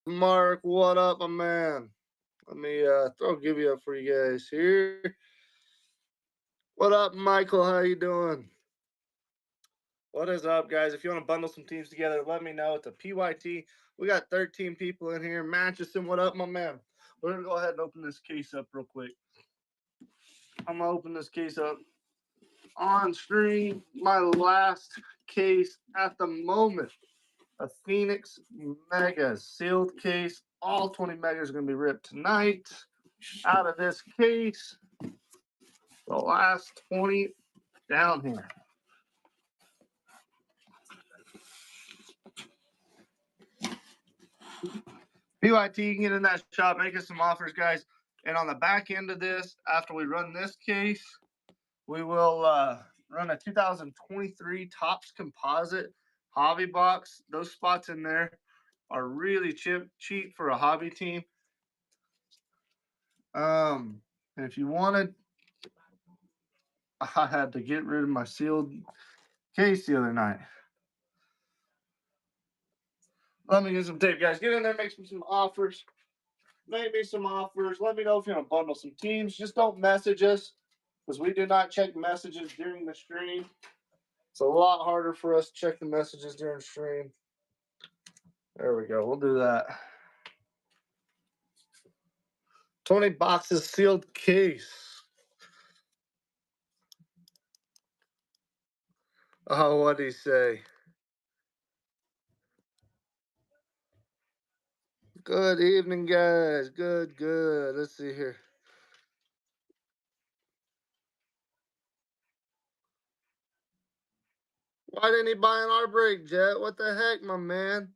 Mark, what up, my man? Let me give you up for you guys here. What up, Michael? How you doing? What is up, guys? If you want to bundle some teams together, let me know. It's a PYT. We got 13 people in here. Manchester, what up, my man? We're gonna go ahead and open this case up real quick. I'm gonna open this case up on screen. My last case at the moment. A Phoenix Mega sealed case. All 20 megas are gonna be ripped tonight out of this case. The last 20 down here. PYT, you can get in that shop, make us some offers, guys. And on the back end of this, after we run this case, we will run a 2023 Topps Composite Hobby Box. Those spots in there are really cheap for a hobby team. And if you wanted, I had to get rid of my sealed case the other night. Let me get some tape, guys. Get in there, make me some offers. Make me some offers. Let me know if you want to bundle some teams. Just don't message us because we do not check messages during the stream. It's a lot harder for us to check the messages during the stream. There we go. We'll do that. 20 boxes sealed case. Oh, what'd he say? Good evening, guys. Good. Let's see here. Why didn't he buy an our break, Jet? What the heck, my man?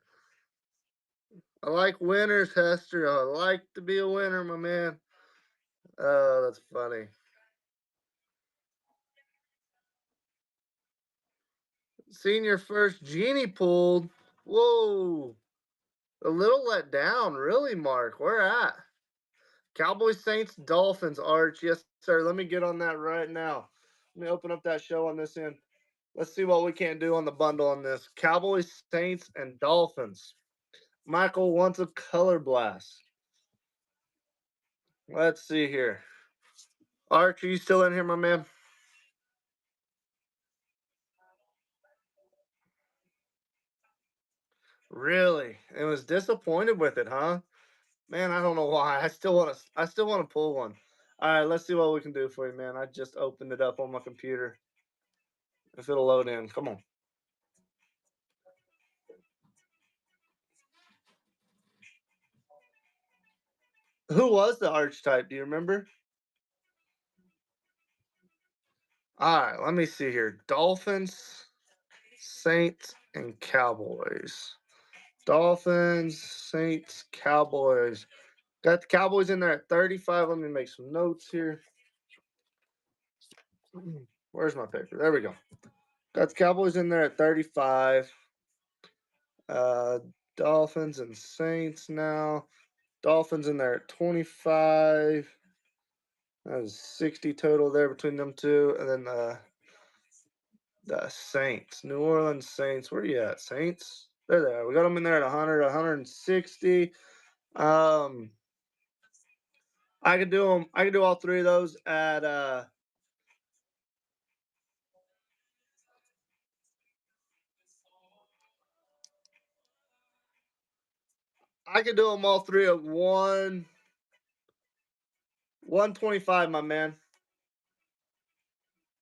I like winners, Hester. I like to be a winner, my man. Oh, that's funny. Seen your first genie pulled. Whoa. A little let down, really, Mark. Where at? Cowboys, Saints, Dolphins, Arch. Yes, sir. Let me get on that right now. Let me open up that show on this end. Let's see what we can do on the bundle on this. Cowboys, Saints, and Dolphins. Michael wants a color blast. Let's see here. Arch, are you still in here, my man? Really? It was disappointed with it, huh? Man, I don't know why. I still want to pull one. All right, let's see what we can do for you, man. I just opened it up on my computer. If it'll load in. Come on. Who was the archetype? Do you remember? All right, let me see here. Dolphins, Saints, and Cowboys. Dolphins, Saints, Cowboys. Got the Cowboys in there at 35. Let me make some notes here. Where's my paper? There we go. Got the Cowboys in there at 35. Uh, Dolphins and Saints now. Dolphins in there at 25. That was 60 total there between them two. And then the Saints. New Orleans Saints. Where you at, Saints? They're there. We got them in there at 100, 160. Um, I could do them. I could do all three of those at I could do them all three at 125, my man.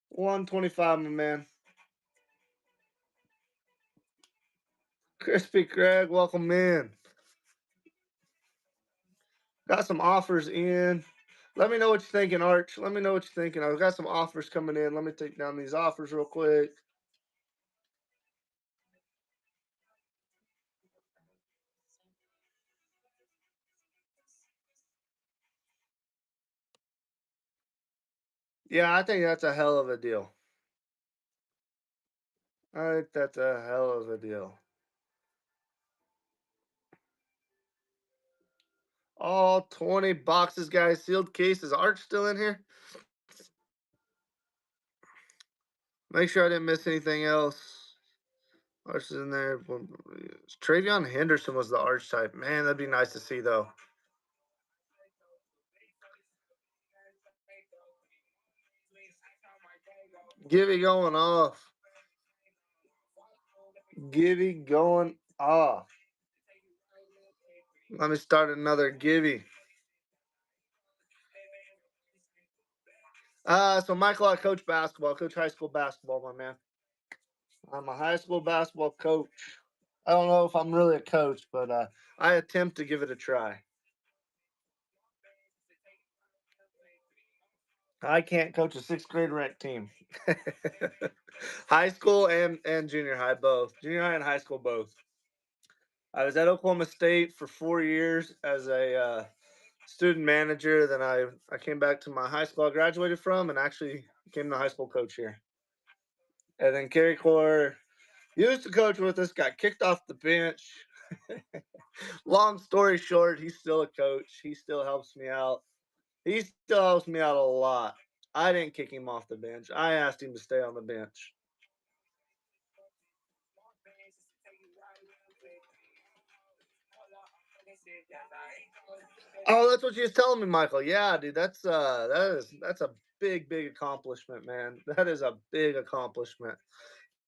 125, my man. Crispy Craig, welcome in. Got some offers in. Let me know what you're thinking, Arch. Let me know what you're thinking. I've got some offers coming in. Let me take down these offers real quick. Yeah, I think that's a hell of a deal. I think that's a hell of a deal. All 20 boxes, guys. Sealed cases. Arch still in here? Make sure I didn't miss anything else. Arch is in there. Travion Henderson was the arch type. Man, that'd be nice to see though. Gibby going off. Gibby going off. Let me start another Gibby. So Michael, I coach basketball. I coach high school basketball, my man. I'm a high school basketball coach. I don't know if I'm really a coach, but I attempt to give it a try. I can't coach a sixth grade rec team. High school and junior high both. Junior high and high school both. I was at Oklahoma State for 4 years as a student manager. Then I came back to my high school I graduated from and actually became the high school coach here. And then Kerry Core used to coach with us, got kicked off the bench. Long story short, he's still a coach. He still helps me out. He still helps me out a lot. I didn't kick him off the bench. I asked him to stay on the bench. Oh, that's what she was telling me, Michael. Yeah, dude, that's a big accomplishment, man. That is a big accomplishment.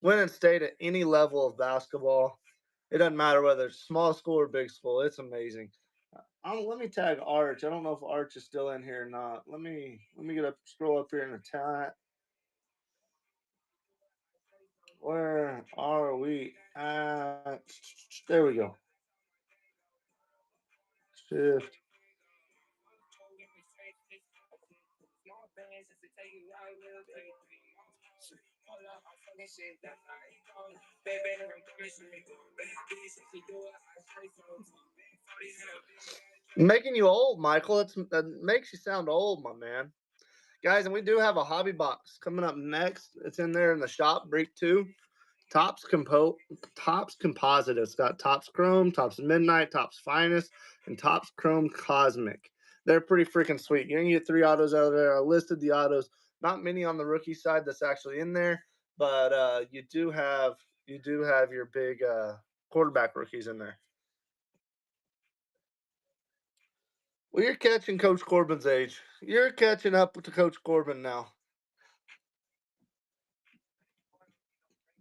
Win and state at any level of basketball. It doesn't matter whether it's small school or big school. It's amazing. Let me tag Arch. I don't know if Arch is still in here or not. Let me get up, scroll up here in the chat. Where are we at? There we go. Shift. Making you old, Michael. That makes you sound old, my man. Guys, and we do have a hobby box coming up next. It's in there in the shop, break two. Tops Composite. It's got Tops Chrome, Tops Midnight, Tops Finest, and Tops Chrome Cosmic. They're pretty freaking sweet. You can get 3 autos out of there. I listed the autos. Not many on the rookie side that's actually in there, but you do have your big quarterback rookies in there. Well, you're catching Coach Corbin's age. You're catching up to Coach Corbin now.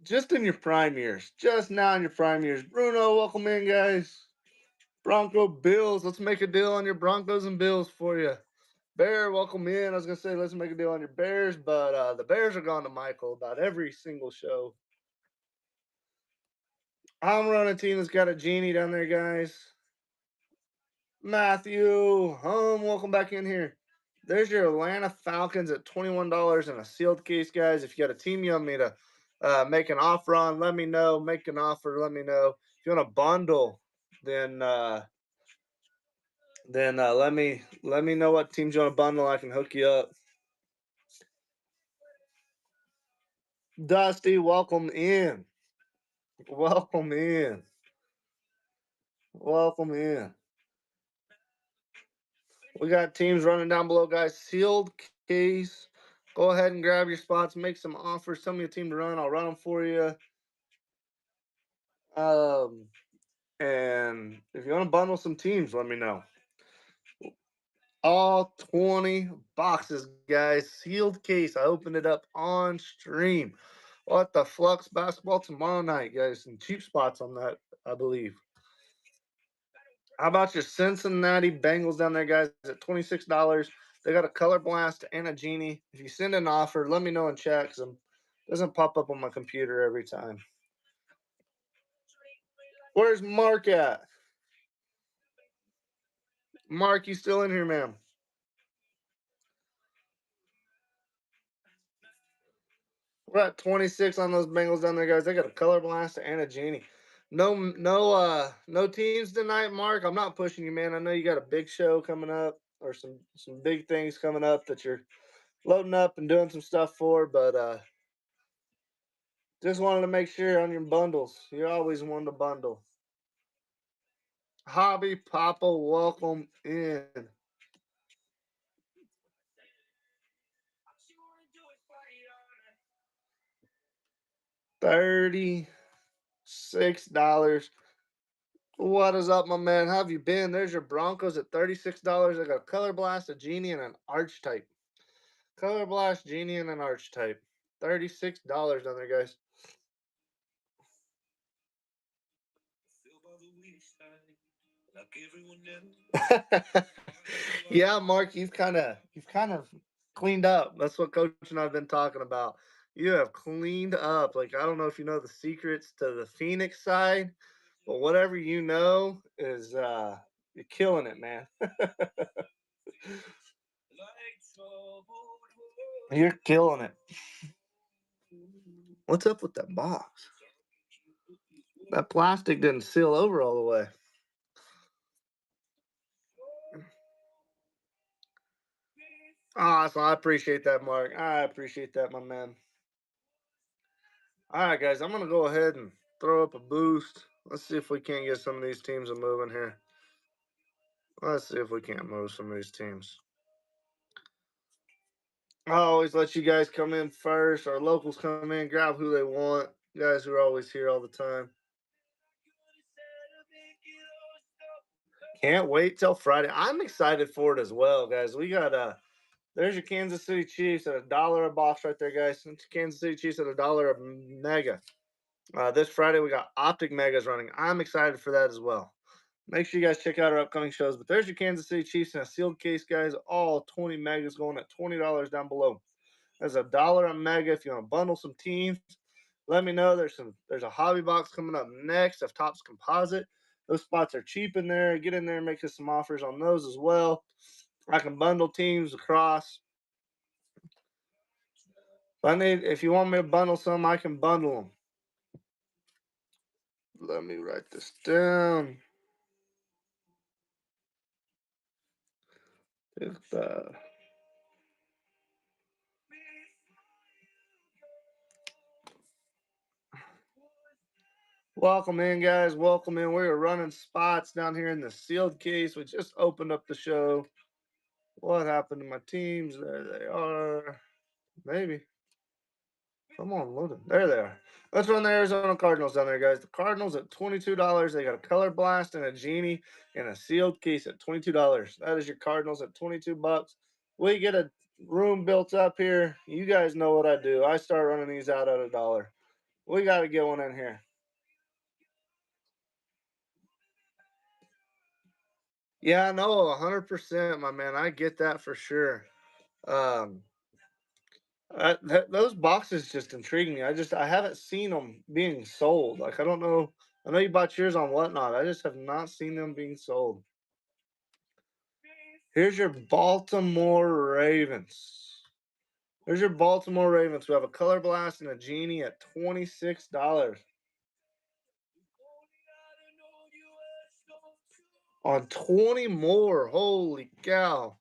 Just in your prime years. Just now in your prime years. Bruno, welcome in, guys. Bronco Bills. Let's make a deal on your Broncos and Bills for you. Bear, welcome in. I was gonna say let's make a deal on your Bears, but the Bears are gone to Michael about every single show. I'm running a team that's got a genie down there, guys. Matthew, welcome back in here. There's your Atlanta Falcons at $21 in a sealed case, guys. If you got a team you want me to make an offer on, let me know. Make an offer, let me know. If you want a bundle, then let me know what teams you want to bundle. I can hook you up. Dusty, welcome in. Welcome in. Welcome in. We got teams running down below, guys. Sealed case. Go ahead and grab your spots. Make some offers. Tell me a team to run. I'll run them for you. And if you want to bundle some teams, let me know. All 20 boxes, guys. Sealed case. I opened it up on stream. What the Flux basketball tomorrow night, guys. Some cheap spots on that, I believe. How about your Cincinnati Bengals down there, guys? At $26. They got a color blast and a genie. If you send an offer, let me know in chat because it doesn't pop up on my computer every time. Where's Mark at? Mark, you still in here, man? We're at 26 on those Bengals down there, guys. They got a color blast and a genie. No teams tonight, Mark. I'm not pushing you, man. I know you got a big show coming up or some big things coming up that you're loading up and doing some stuff for, but just wanted to make sure on your bundles. You always want to bundle. Hobby Papa, welcome in. $36. $36. What is up, my man? How have you been? There's your Broncos at $36. I got a Color Blast, a Genie, and an Archetype. Color Blast, Genie, and an Archetype. $36 down there, guys. Yeah, Mark, you've kind of cleaned up. That's what Coach and I've been talking about. You have cleaned up. Like, I don't know if you know the secrets to the Phoenix side, but whatever you know is you're killing it, man. You're killing it. What's up with that box? That plastic didn't seal over all the way. Awesome. I appreciate that, Mark. I appreciate that, my man. All right, guys, I'm going to go ahead and throw up a boost. Let's see if we can't get some of these teams a moving here. Let's see if we can't move some of these teams. I always let you guys come in first. Our locals come in, grab who they want. You guys who are always here all the time. Can't wait till Friday. I'm excited for it as well, guys. We got there's your Kansas City Chiefs at $1 a box right there, guys. It's Kansas City Chiefs at $1 a mega. This Friday we got Optic Megas running. I'm excited for that as well. Make sure you guys check out our upcoming shows. But there's your Kansas City Chiefs in a sealed case, guys. All 20 megas going at $20 down below. There's $1 a mega if you want to bundle some teams. Let me know. There's a hobby box coming up next of Topps Composite. Those spots are cheap in there. Get in there and make us some offers on those as well. I can bundle teams across. If you want me to bundle some, I can bundle them. Let me write this down. If Welcome in, guys. Welcome in. We're running spots down here in the sealed case. We just opened up the show. What happened to my teams? There they are. Maybe. Come on, load them. There they are. Let's run the Arizona Cardinals down there, guys. The Cardinals at $22. They got a color blast and a genie and a sealed case at $22. That is your Cardinals at $22. We get a room built up here. You guys know what I do. I start running these out at $1. We got to get one in here. Yeah, no, 100%, my man. I get that for sure. Um, those boxes just intrigue me. I haven't seen them being sold. Like, I don't know. I know you bought yours on Whatnot. I just have not seen them being sold. Here's your Baltimore Ravens. Here's your Baltimore Ravens. We have a color blast and a genie at $26. On 20 more. Holy cow.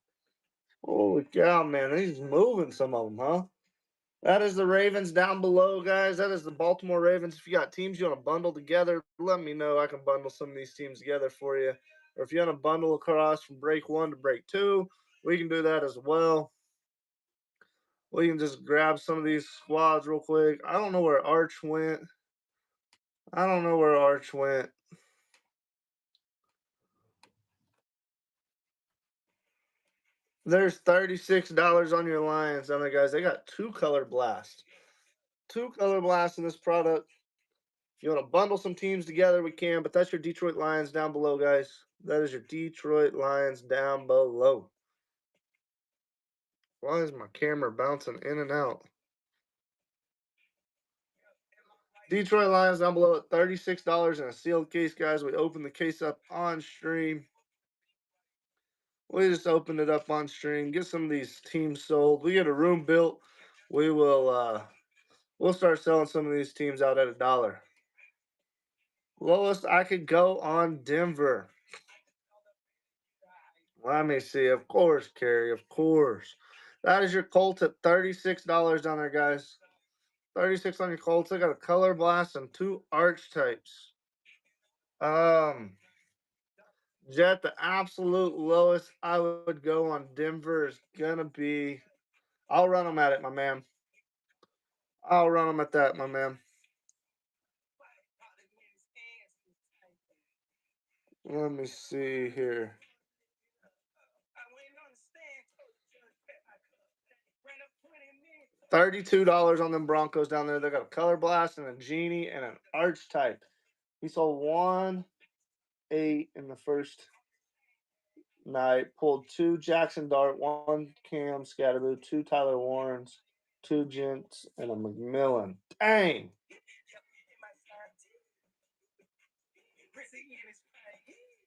Holy cow, man. He's moving some of them, huh? That is the Ravens down below, guys. That is the Baltimore Ravens. If you got teams you want to bundle together, let me know. I can bundle some of these teams together for you. Or if you want to bundle across from break 1 to break 2, we can do that as well. We can just grab some of these squads real quick. I don't know where Arch went. I don't know where Arch went. There's $36 on your Lions on there, guys. They got 2 color blasts. 2 color blasts in this product. If you want to bundle some teams together, we can, but that's your Detroit Lions down below, guys. That is your Detroit Lions down below. Why is my camera bouncing in and out? Detroit Lions down below at $36 in a sealed case, guys. We opened the case up on stream. We just opened it up on stream. Get some of these teams sold. We get a room built. We will we'll start selling some of these teams out at $1. Lowest I could go on Denver. Let me see. Of course, Kerry. Of course. That is your Colts at $36 down there, guys. 36 on your Colts. I got a color blast and 2 archetypes. Jet, the absolute lowest I would go on Denver is gonna be. I'll run them at it, my man. I'll run them at that, my man. Let me see here. $32 on them Broncos down there. They got a color blast and a genie and an arch type. He sold 1-8 in the first night. Pulled 2 Jackson Dart, 1 Cam Scatterboo, 2 Tyler Warrens, 2 Gents, and a McMillan. Dang.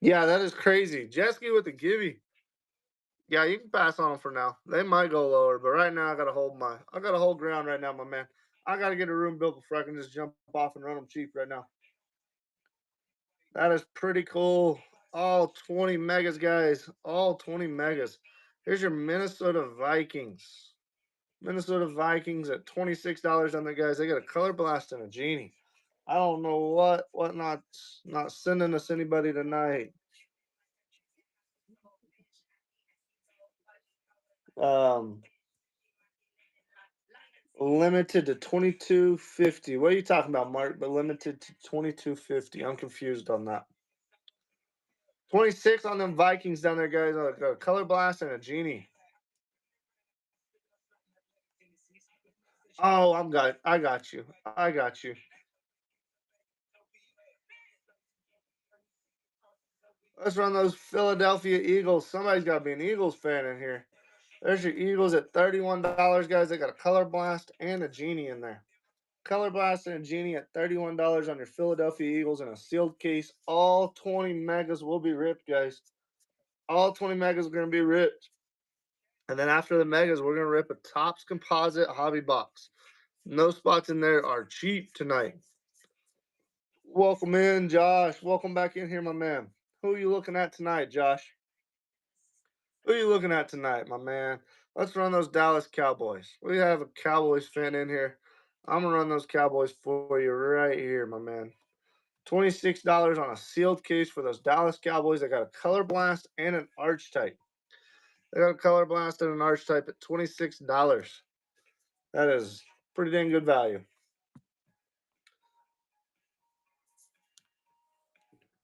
Yeah, that is crazy. Jesky with the givey. Yeah, you can pass on them for now. They might go lower, but right now I gotta hold ground right now, my man. I gotta get a room built before I can just jump off and run them cheap right now. That is pretty cool. All 20 megas, guys. All 20 megas. Here's your Minnesota Vikings. Minnesota Vikings at $26 on there, guys. They got a color blast and a genie. I don't know what not sending us anybody tonight. Um, limited to 2250. What are you talking about, Mark? But limited to 2250. I'm confused on that. 26 on them Vikings down there, guys. A color blast and a genie. Oh, I got you. I got you. Let's run those Philadelphia Eagles. Somebody's got to be an Eagles fan in here. There's your Eagles at $31, guys. They got a color blast and a genie in there. Color blast and a genie at $31 on your Philadelphia Eagles in a sealed case. All 20 megas will be ripped, guys. All 20 megas are going to be ripped. And then after the megas, we're going to rip a Topps Composite Hobby Box. No spots in there are cheap tonight. Welcome in, Josh. Welcome back in here, my man. Who are you looking at tonight, Josh? Who are you looking at tonight, my man? Let's run those Dallas Cowboys. We have a Cowboys fan in here. I'm going to run those Cowboys for you right here, my man. $26 on a sealed case for those Dallas Cowboys. They got a color blast and an arch type. They got a color blast and an arch type at $26. That is pretty dang good value.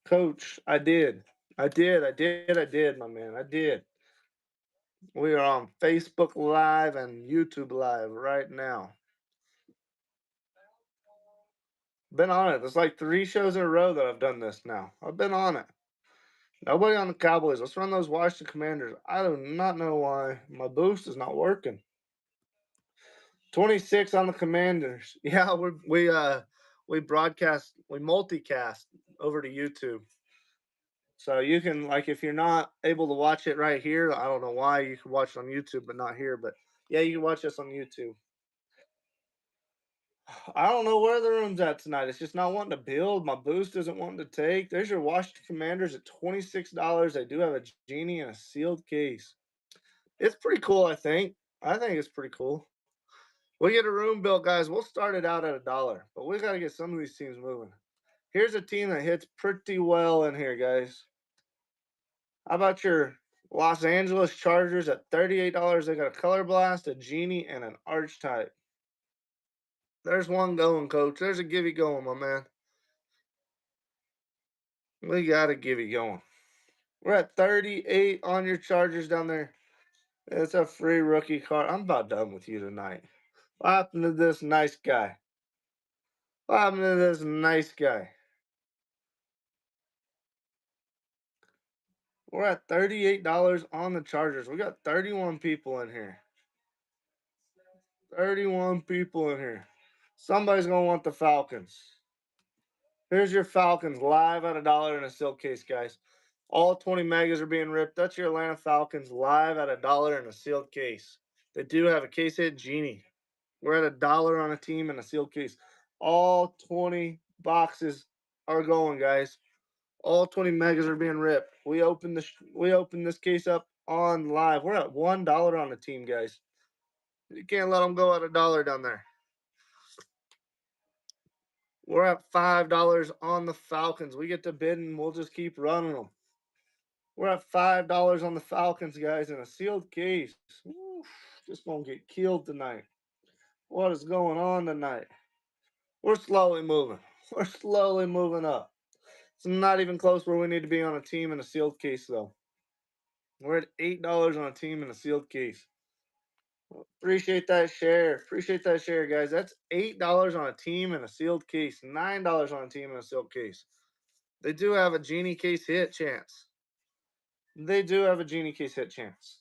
Coach, I did, my man. I did. We are on Facebook Live and YouTube Live right now. Been on it. There's like 3 shows in a row that I've done this now. I've been on it. Nobody on the Cowboys. Let's run those Washington Commanders. I do not know why my boost is not working. 26 on the Commanders. Yeah, we broadcast, we multicast over to YouTube. So you can, like, if you're not able to watch it right here, I don't know why you can watch it on YouTube but not here, but yeah, you can watch us on YouTube. I don't know where the room's at tonight. It's just not wanting to build. My boost isn't wanting to take. There's your Washington Commanders at $26. They do have a genie in a sealed case. It's pretty cool, I think. I think it's pretty cool. We get a room built, guys. We'll start it out at $1, but we got to get some of these teams moving. Here's a team that hits pretty well in here, guys. How about your Los Angeles Chargers at $38? They got a color blast, a genie, and an arch type. There's one going, coach. There's a givey going, my man. We got a givey going. We're at 38 on your Chargers down there. It's a free rookie card. I'm about done with you tonight. What happened to this nice guy? What happened to this nice guy? We're at $38 on the Chargers. We got 31 people in here. 31 people in here. Somebody's going to want the Falcons. Here's your Falcons live at $1 in a silk case, guys. All 20 megas are being ripped. That's your Atlanta Falcons live at $1 in a sealed case. They do have a case hit genie. We're at $1 on a team in a sealed case. All 20 boxes are going, guys. All 20 megas are being ripped. We opened this case up on live. We're at $1 on the team, guys. You can't let them go at $1 down there. We're at $5 on the Falcons. We get to bid and we'll just keep running them. We're at $5 on the Falcons, guys, in a sealed case. Oof, just gonna get killed tonight. What is going on tonight? We're slowly moving. We're slowly moving up. It's not even close where we need to be on a team in a sealed case, though. We're at $8 on a team in a sealed case. Appreciate that share. Appreciate that share, guys. That's $8 on a team in a sealed case. $9 on a team in a sealed case. They do have a genie case hit chance. They do have a genie case hit chance.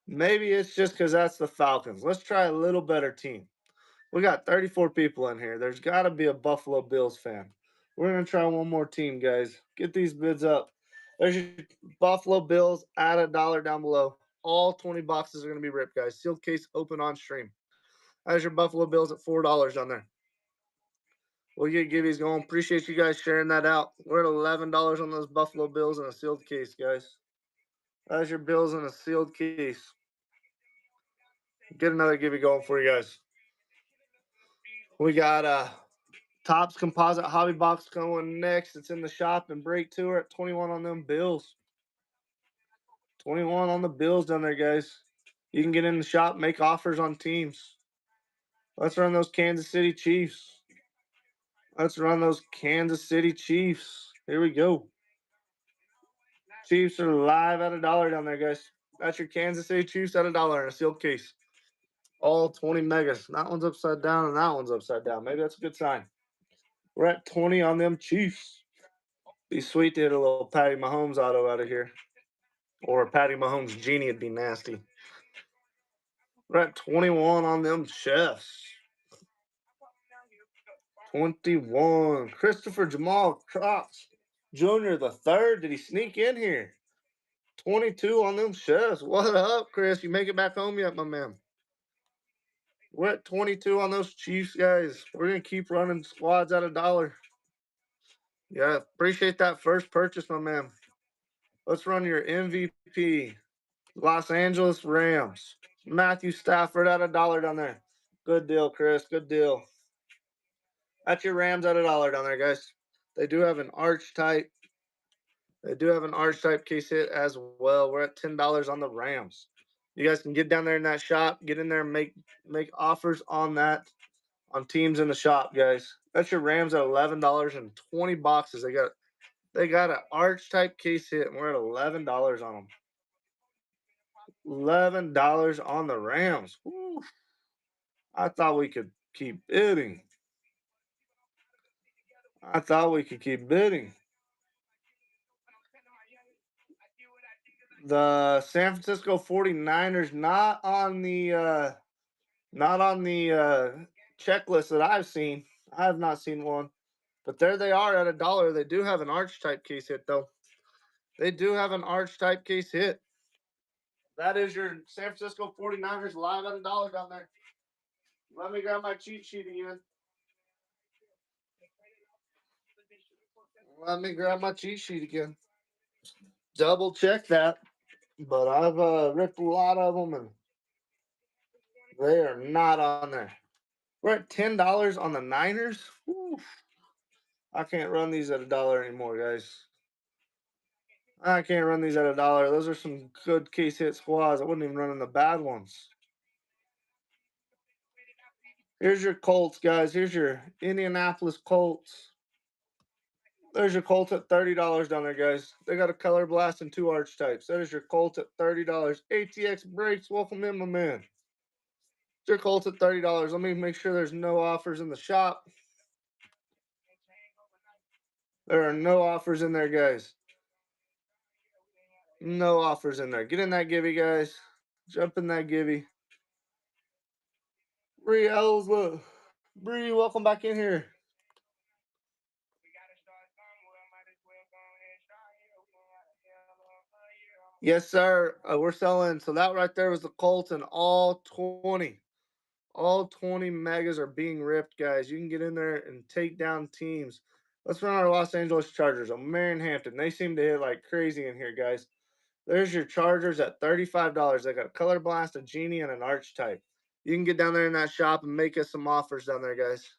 Maybe it's just because that's the Falcons. Let's try a little better team. We got 34 people in here. There's got to be a Buffalo Bills fan. We're going to try one more team, guys. Get these bids up. There's your Buffalo Bills at $1 down below. All 20 boxes are going to be ripped, guys. Sealed case open on stream. There's your Buffalo Bills at $4 on there. We'll get Gibbies going. Appreciate you guys sharing that out. We're at $11 on those Buffalo Bills in a sealed case, guys. That's your Bills in a sealed case. Get another Gibby going for you guys. We got Topps Composite Hobby Box going next. It's in the shop and break two at 21 on them Bills. 21 on the Bills down there, guys. You can get in the shop, make offers on teams. Let's run those Kansas City Chiefs. Let's run those Kansas City Chiefs. Here we go. Chiefs are live at $1 down there, guys. That's your Kansas City Chiefs at $1 in a sealed case. All 20 megas. That one's upside down and that one's upside down. Maybe that's a good sign. We're at 20 on them Chiefs. Be sweet to hit a little Patty Mahomes auto out of here. Or a Patty Mahomes genie would be nasty. We're at 21 on them Chefs. 21. Christopher Jamal Crocs Jr. the third. Did he sneak in here? 22 on them Chefs. What up, Chris? You make it back home yet, my man? We're at 22 on those Chiefs, guys. We're going to keep running squads at $1. Yeah, appreciate that first purchase, my man. Let's run your MVP. Los Angeles Rams. Matthew Stafford at $1 down there. Good deal, Chris. Good deal. That's your Rams at $1 down there, guys. They do have an arch type. They do have an arch type case hit as well. We're at $10 on the Rams. You guys can get down there in that shop, get in there and make offers on that on teams in the shop, guys. That's your Rams at $11 and 20 boxes. They got an arch type case hit, and we're at $11 on them. $11 on the Rams. Woo. I thought we could keep bidding. I thought we could keep bidding. The San Francisco 49ers not on the checklist that I've seen. I have not seen one. But there they are at $1. They do have an arch type case hit, though. They do have an arch type case hit. That is your San Francisco 49ers live at $1 down there. Let me grab my cheat sheet again. Let me grab my cheat sheet again. Double check that. But I've ripped a lot of them, and they are not on there. We're at $10 on the Niners. Whew. I can't run these at $1 anymore, guys. I can't run these at $1. Those are some good case hit squads. I wouldn't even run in the bad ones. Here's your Colts, guys. Here's your Indianapolis Colts. There's your Colts at $30 down there, guys. They got a color blast and 2 arch types. That is your Colts at $30. ATX Breaks, welcome in, my man. Your Colts at $30. Let me make sure there's no offers in the shop. There are no offers in there, guys. No offers in there. Get in that Gibby, guys. Jump in that Gibby. Bree Ellsworth. Bree, welcome back in here. Yes, sir. We're selling. So that right there was the Colts, and all 20 megas are being ripped, guys. You can get in there and take down teams. Let's run our Los Angeles Chargers. Marion Hampton. They seem to hit like crazy in here, guys. There's your Chargers at $35. They got a color blast, a genie, and an arch type. You can get down there in that shop and make us some offers down there, guys.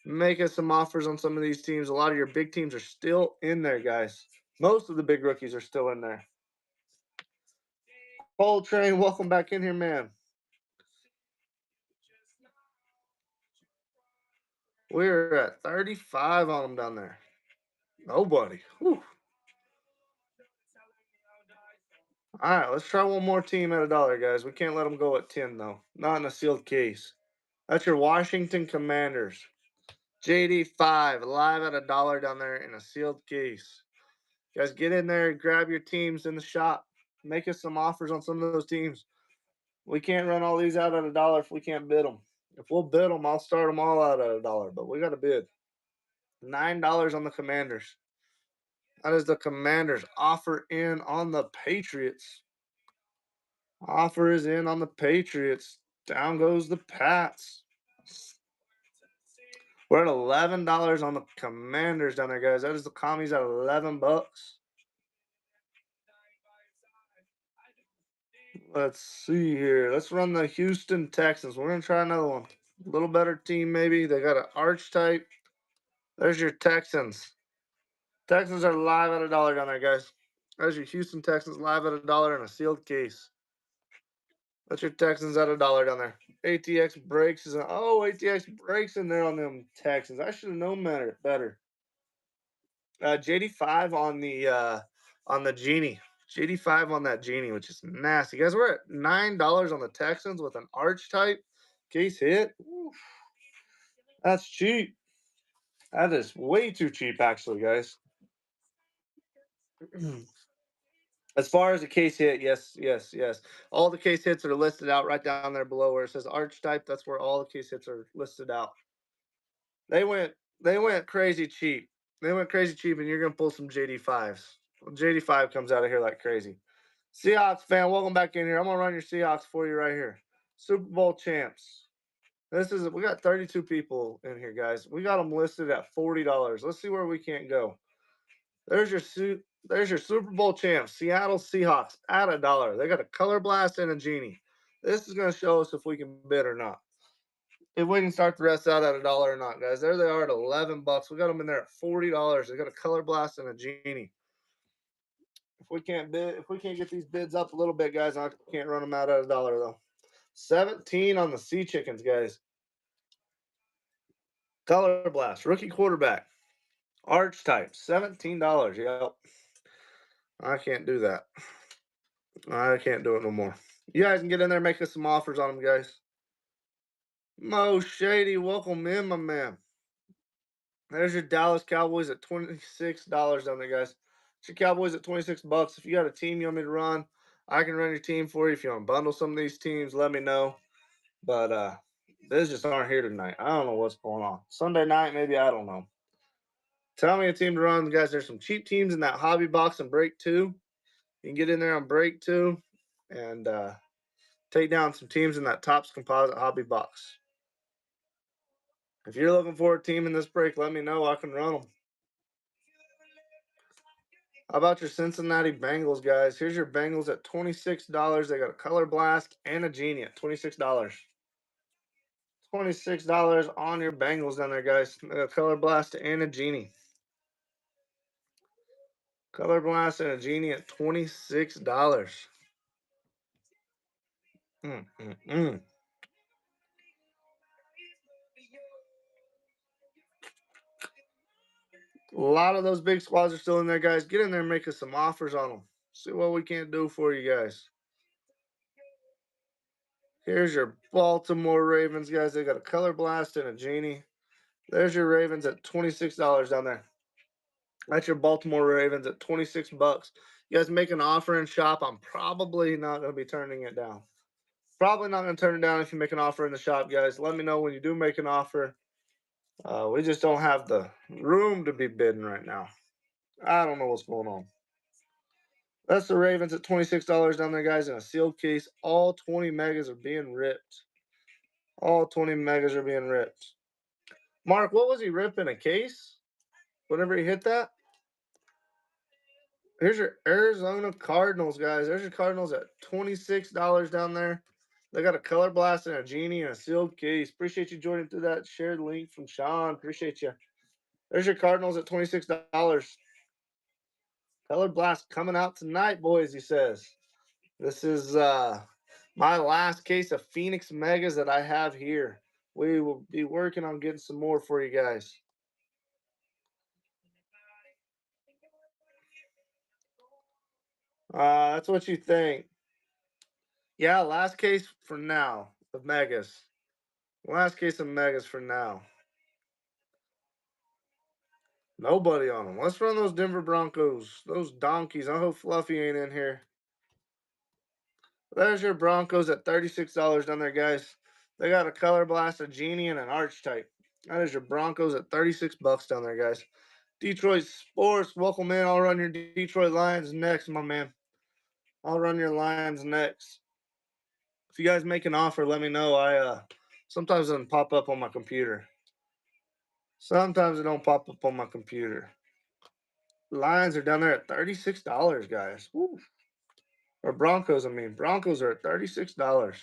Make us some offers on some of these teams. A lot of your big teams are still in there, guys. Most of the big rookies are still in there. Coltrane, welcome back in here, man. We're at 35 on them down there. Nobody. Whew. All right, let's try one more team at $1, guys. We can't let them go at 10 though. Not in a sealed case. That's your Washington Commanders. JD5 live at $1 down there in a sealed case. Guys, get in there, grab your teams in the shop. Make us some offers on some of those teams. We can't run all these out at $1 if we can't bid them. If we'll bid them, I'll start them all out at $1, but we got to bid. $9 on the Commanders. That is the Commanders. Offer in on the Patriots. Offer is in on the Patriots. Down goes the Pats. We're at $11 on the Commanders down there, guys. That is the commies at $11. Let's see here. Let's run the Houston Texans. We're gonna try another one. A little better team, maybe. They got an arch type. There's your Texans. Texans are live at $1 down there, guys. There's your Houston Texans live at $1 in a sealed case. That's your Texans at $1 down there. ATX breaks is ATX breaks in there on them Texans. I should have known better. JD5 on the Genie. JD5 on that Genie, which is nasty. Guys, we're at $9 on the Texans with an arch type case hit. Oof. That's cheap. That is way too cheap, actually, guys. As far as the case hit, yes. All the case hits are listed out right down there below where it says arch type. That's where all the case hits are listed out. They went crazy cheap. They went crazy cheap, and you're gonna pull some JD5s. JD5 comes out of here like crazy. Seahawks fan, welcome back in here. I'm gonna run your Seahawks for you right here. Super Bowl champs. We got 32 people in here, guys. We got them listed at $40. Let's see where we can't go. There's your Super Bowl champs, Seattle Seahawks at $1. They got a color blast and a Genie. This is gonna show us if we can bid or not. If we can start the rest out at $1 or not, guys. There they are at $11. We got them in there at $40. They got a color blast and a Genie. If we can't get these bids up a little bit, guys, I can't run them out at $1 though. 17 on the Sea Chickens, guys. Color blast, rookie quarterback, arch type, $17. Yep. I can't do that. I can't do it no more. You guys can get in there, make us some offers on them, guys. Mo Shady, welcome in, my man. There's your Dallas Cowboys at $26 down there, guys. It's your Cowboys at $26. If you got a team you want me to run, I can run your team for you. If you want to bundle some of these teams, let me know. But these just aren't here tonight. I don't know what's going on. Sunday night, maybe, I don't know. Tell me a team to run, guys. There's some cheap teams in that hobby box and break 2. You can get in there on break 2 and take down some teams in that Topps composite hobby box. If you're looking for a team in this break, let me know. I can run them. How about your Cincinnati Bengals, guys? Here's your Bengals at $26. They got a color blast and a Genie at $26. $26 on your Bengals down there, guys. They got a color blast and a Genie. Color blast and a Genie at $26. A lot of those big squads are still in there, guys. Get in there and make us some offers on them. See what we can't do for you guys. Here's your Baltimore Ravens, guys. They got a color blast and a Genie. There's your Ravens at $26 down there. That's your Baltimore Ravens at $26. You guys make an offer and shop. I'm probably not going to be turning it down. Probably not going to turn it down if you make an offer in the shop, guys. Let me know when you do make an offer. We just don't have the room to be bidding right now. I don't know what's going on. That's the Ravens at $26 down there, guys, in a sealed case. All 20 megas are being ripped. All 20 megas are being ripped. Mark, what was he ripping? A case? Whenever he hit that? Here's your Arizona Cardinals, guys. There's your Cardinals at $26 down there. They got a color blast and a Genie and a sealed case. Appreciate you joining through that shared link from Sean. Appreciate you. There's your Cardinals at $26. Color blast coming out tonight, boys, he says. This is my last case of Phoenix Megas that I have here. We will be working on getting some more for you guys. That's what you think. Yeah, last case for now of Megas. Last case of Megas for now. Nobody on them. Let's run those Denver Broncos. Those donkeys. I hope Fluffy ain't in here. There's your Broncos at $36 down there, guys. They got a color blast, a genie, and an arch type. That is your Broncos at 36 bucks down there, guys. Detroit Sports, welcome in. I'll run your Detroit Lions next, my man. I'll run your Lions next. If you guys make an offer, let me know. I sometimes it doesn't pop up on my computer. Sometimes it don't pop up on my computer. Lions are down there at $36, guys. Woo. Or Broncos, I mean. Broncos are at $36.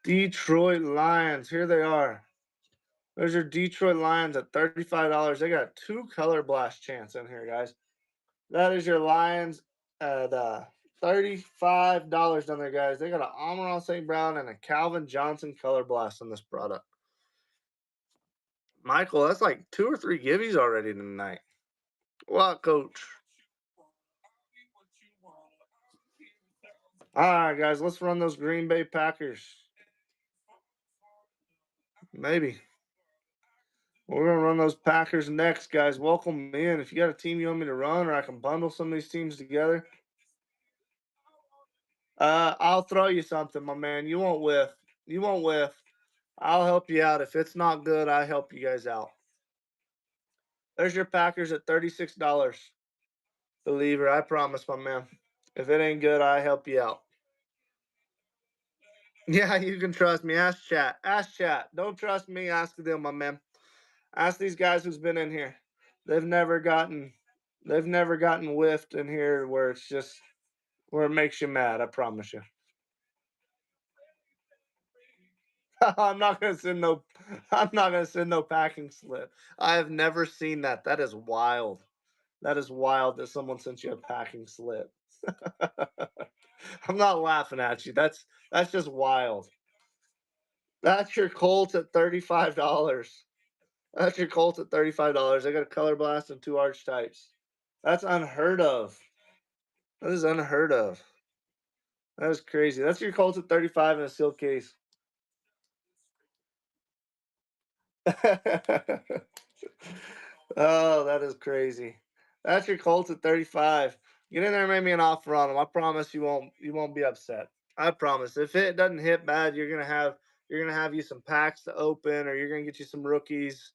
Detroit Lions, here they are. There's your Detroit Lions at $35. They got two color blast chants in here, guys. That is your Lions at $35 down there, guys. They got an Amon St. Brown and a Calvin Johnson color blast on this product. Michael, that's like two or three gibbies already tonight. What, coach? All right, guys, let's run those Green Bay Packers. Maybe. We're going to run those Packers next, guys. Welcome in. If you got a team you want me to run or I can bundle some of these teams together, I'll throw you something, my man. You won't whiff. You won't whiff. I'll help you out. If it's not good, I help you guys out. There's your Packers at $36. Believer, I promise, my man. If it ain't good, I help you out. Yeah, you can trust me. Ask chat. Ask chat. Don't trust me. Ask them, my man. Ask these guys who's been in here. They've never gotten they've never gotten whiffed in here where it's just where it makes you mad, I promise you. I'm not gonna send no I'm not gonna send no packing slip. I have never seen that. That is wild. That is wild that someone sent you a packing slip. I'm not laughing at you. That's just wild. That's your Colts at $35. That's your Colts at $35. They got a color blast and two arch types. That's unheard of. That is unheard of. That is crazy. That's your Colts at 35 in a sealed case. Oh, that is crazy. That's your Colts at 35. Get in there and make me an offer on them. I promise you won't be upset. I promise. If it doesn't hit bad, you're gonna have you some packs to open or you're gonna get you some rookies.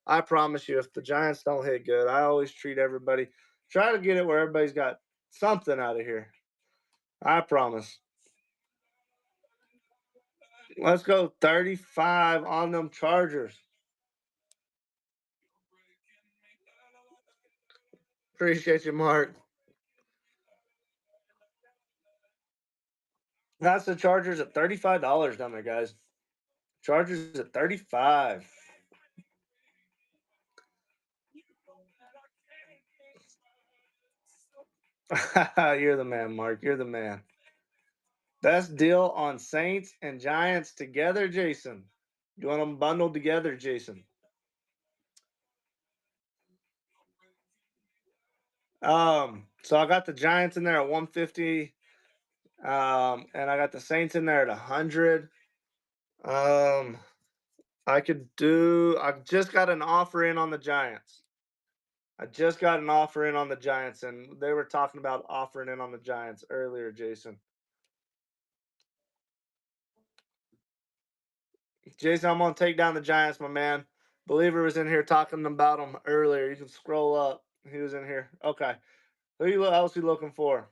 I promise you, if the Giants don't hit good, I always treat everybody, try to get it where everybody's got something out of here. I promise. Let's go 35 on them Chargers. Appreciate you, Mark. That's the Chargers at $35 down there, guys. Chargers at 35. You're the man, Mark. You're the man. Best deal on Saints and Giants together, Jason. You want them bundled together, Jason? So I got the Giants in there at 150. And I got the Saints in there at 100. Um, I just got an offer in on the Giants. I just got an offer in on the Giants, and they were talking about offering in on the Giants earlier, Jason. Jason, I'm gonna take down the Giants, my man. Believer was in here talking about them earlier. You can scroll up. He was in here. Okay. Else you looking for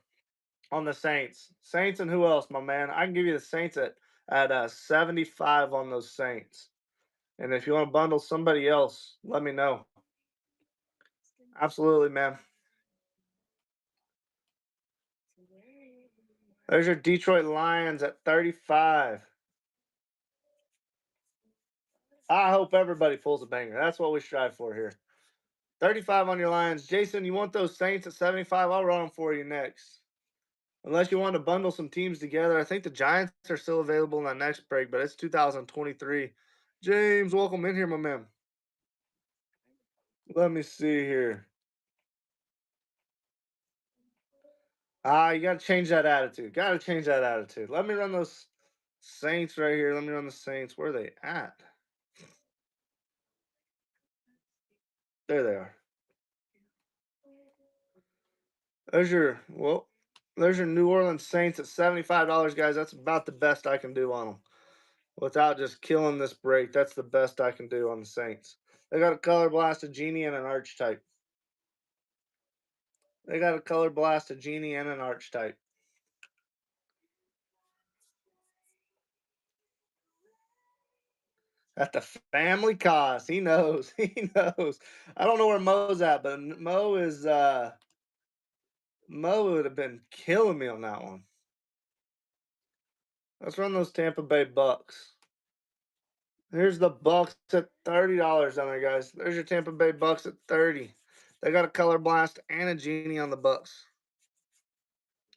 on the Saints? Saints and who else, my man? I can give you the Saints at 75 on those Saints. And if you want to bundle somebody else, let me know. Absolutely, man. There's your Detroit Lions at 35. I hope everybody pulls a banger. That's what we strive for here. 35 on your Lions. Jason, you want those Saints at 75? I'll run them for you next. Unless you want to bundle some teams together. I think the Giants are still available in that next break, but it's 2023. James, welcome in here, my man. Let me see here. Ah, you gotta change that attitude. Gotta change that attitude. Let me run those Saints right here. Let me run the Saints. Where are they at? There they are. There's your there's your New Orleans Saints at $75, guys. That's about the best I can do on them without just killing this break. That's the best I can do on the Saints. They got a color blast, a genie, and an archetype. They got a color blast, a genie, and an archetype. At the family cost. He knows. He knows. I don't know where Mo's at, but Mo would have been killing me on that one. Let's run those Tampa Bay Bucks. Here's the Bucks at $30 on there, guys. There's your Tampa Bay Bucks at 30. They got a color blast and a genie on the Bucks.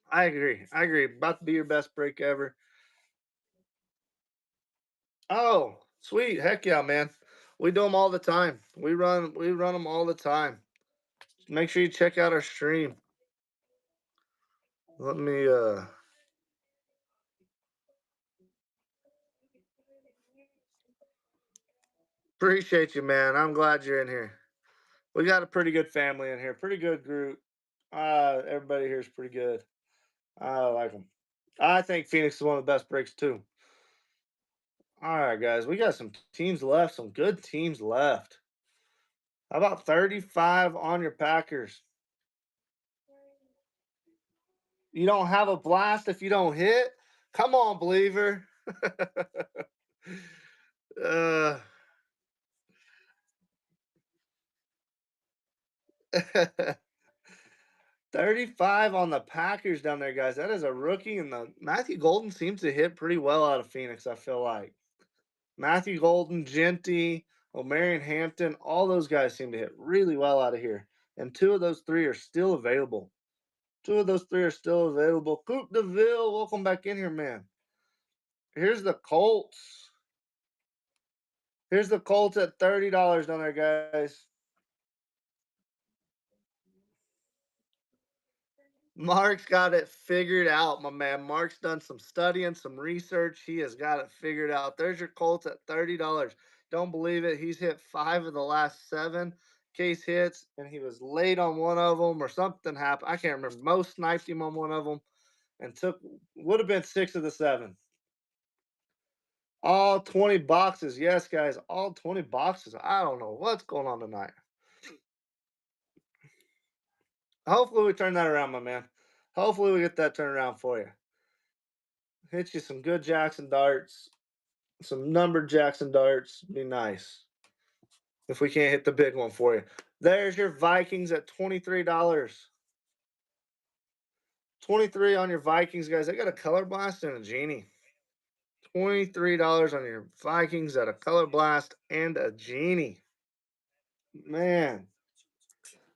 I agree. I agree. About to be your best break ever. Oh, sweet. Heck yeah, man. We do them all the time. We run them all the time. Make sure you check out our stream. Let me appreciate you, man. I'm glad you're in here. We got a pretty good family in here. Pretty good group. Everybody here is pretty good. I like them. I think Phoenix is one of the best breaks too. All right, guys, we got some teams left, some good teams left. How about 35 on your Packers? You don't have a blast if you don't hit? Come on, believer. uh, 35 on the Packers down there, guys. That is a rookie, and the Matthew Golden seems to hit pretty well out of Phoenix, I feel like. Matthew Golden, Genty, O'Marion Hampton, all those guys seem to hit really well out of here. And two of those three are still available. Two of those three are still available. Coop DeVille, welcome back in here, man. Here's the Colts. Here's the Colts at $30 down there, guys. Mark's got it figured out, my man. Mark's done some studying, some research. He has got it figured out. There's your Colts at $30. Don't believe it. He's hit 5 of the last 7 case hits, and he was late on one of them or something happened. I can't remember. Mo sniped him on one of them and would have been 6 of the 7. All 20 boxes. Yes, guys, all 20 boxes. I don't know what's going on tonight. Hopefully we turn that around, my man. Hopefully we get that turned around for you. Hit you some good Jackson darts, some numbered Jackson darts. Be nice if we can't hit the big one for you. There's your Vikings at $23. 23 on your Vikings, guys. They got a color blast and a genie. $23 on your Vikings at a color blast and a genie. Man,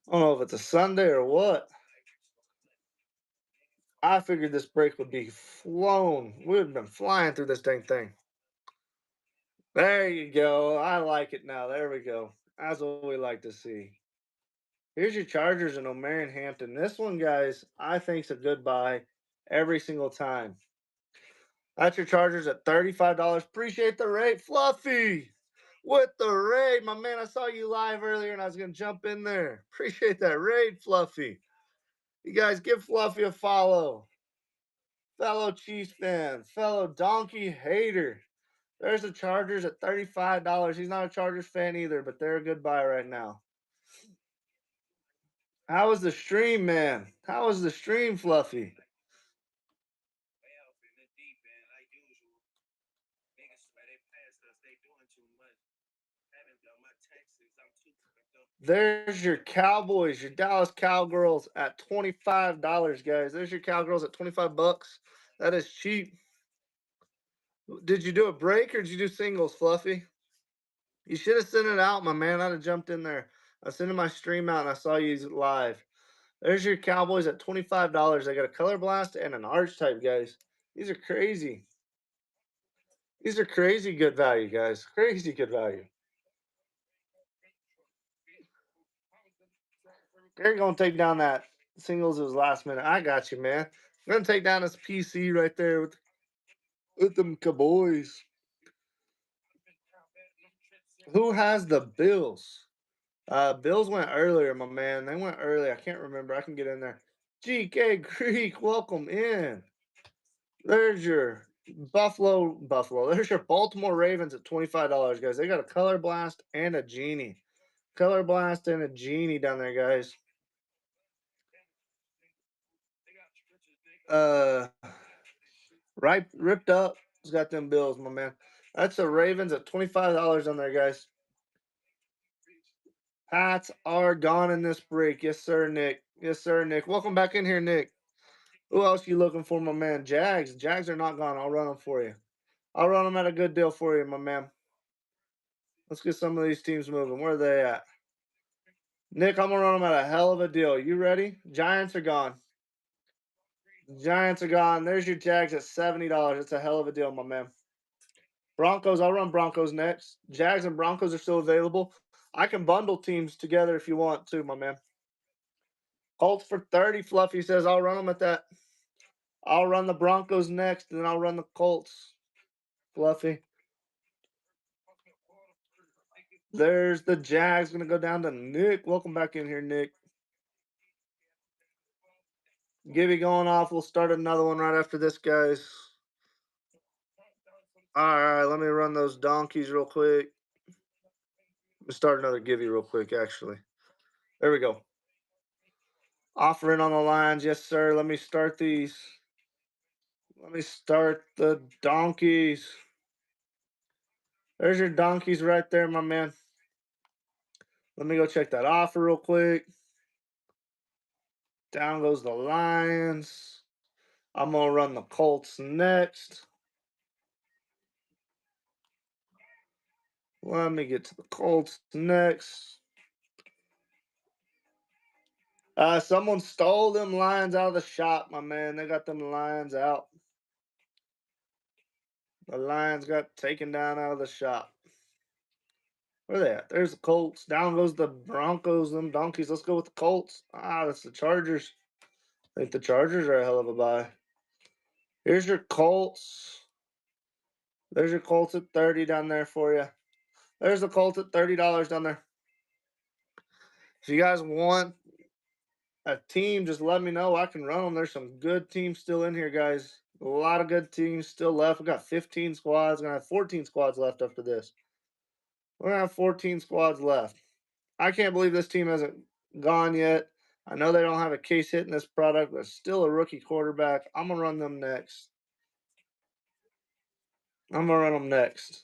I don't know if it's a Sunday or what. I figured this break would be flown. We would have been flying through this dang thing. There you go. I like it now. There we go. That's what we like to see. Here's your Chargers and O'Marion Hampton. This one, guys, I think's a good buy every single time. That's your Chargers at $35. Appreciate the rate, Fluffy. With the raid, my man. I saw you live earlier and I was gonna jump in there. Appreciate that raid, Fluffy. You guys give Fluffy a follow. Fellow Chiefs fan, fellow donkey hater. There's the Chargers at $35. He's not a Chargers fan either, but they're a good buy right now. How was the stream, man? How was the stream, Fluffy? There's your Cowboys, your Dallas Cowgirls at $25, guys. There's your Cowgirls at 25 bucks. That is cheap. Did you do a break or did you do singles, Fluffy? You should have sent it out, my man. I'd have jumped in there. I sent my stream out and I saw you live. There's your Cowboys at $25. They got a color blast and an archetype, guys. These are crazy. These are crazy good value, guys. Crazy good value. They're gonna take down that singles. It was last minute. I got you, man. I'm gonna take down this PC right there with them Cowboys. Who has the Bills? Bills went earlier, my man. They went early. I can't remember. I can get in there. GK Greek, welcome in. There's your Buffalo. There's your Baltimore Ravens at $25, guys. They got a color blast and a genie. Color blast and a genie down there, guys. Uh, right, ripped up. It's got them Bills, my man. That's the Ravens at $25 on there, guys. Pats are gone in this break. Yes, sir, Nick. Yes, sir, Nick. Welcome back in here, Nick. Who else you looking for, my man? Jags. Jags are not gone. I'll run them for you. I'll run them at a good deal for you, my man. Let's get some of these teams moving. Where are they at? Nick, I'm gonna run them at a hell of a deal. You ready? Giants are gone. Giants are gone. There's your Jags at $70. It's a hell of a deal, my man. Broncos, I'll run Broncos next. Jags and Broncos are still available. I can bundle teams together if you want to, my man. Colts for 30. Fluffy says I'll run them at that. I'll run the Broncos next, and then I'll run the Colts. Fluffy. There's the Jags gonna go down to Nick. Welcome back in here, Nick. Gibby going off. We'll start another one right after this, guys. All right, let me run those donkeys real quick. Let's start another Gibby real quick, actually. There we go. Offering on the lines. Yes, sir. Let me start these. Let me start the donkeys. There's your donkeys right there, my man. Let me go check that offer real quick. Down goes the Lions. I'm going to run the Colts next. Let me get to the Colts next. Someone stole them Lions out of the shop, my man. They got them Lions out. The Lions got taken down out of the shop. Where are they at? There's the Colts. Down goes the Broncos, them donkeys. Let's go with the Colts. That's the Chargers. I think the Chargers are a hell of a buy. Here's your Colts. There's your Colts at 30 down there for you. There's the Colts at $30 down there. If you guys want a team, just let me know. I can run them. There's some good teams still in here, guys. A lot of good teams still left. We got 15 squads. We're going to have 14 squads left after this. We're going to have 14 squads left. I can't believe this team hasn't gone yet. I know they don't have a case hit in this product, but still a rookie quarterback. I'm going to run them next. I'm going to run them next.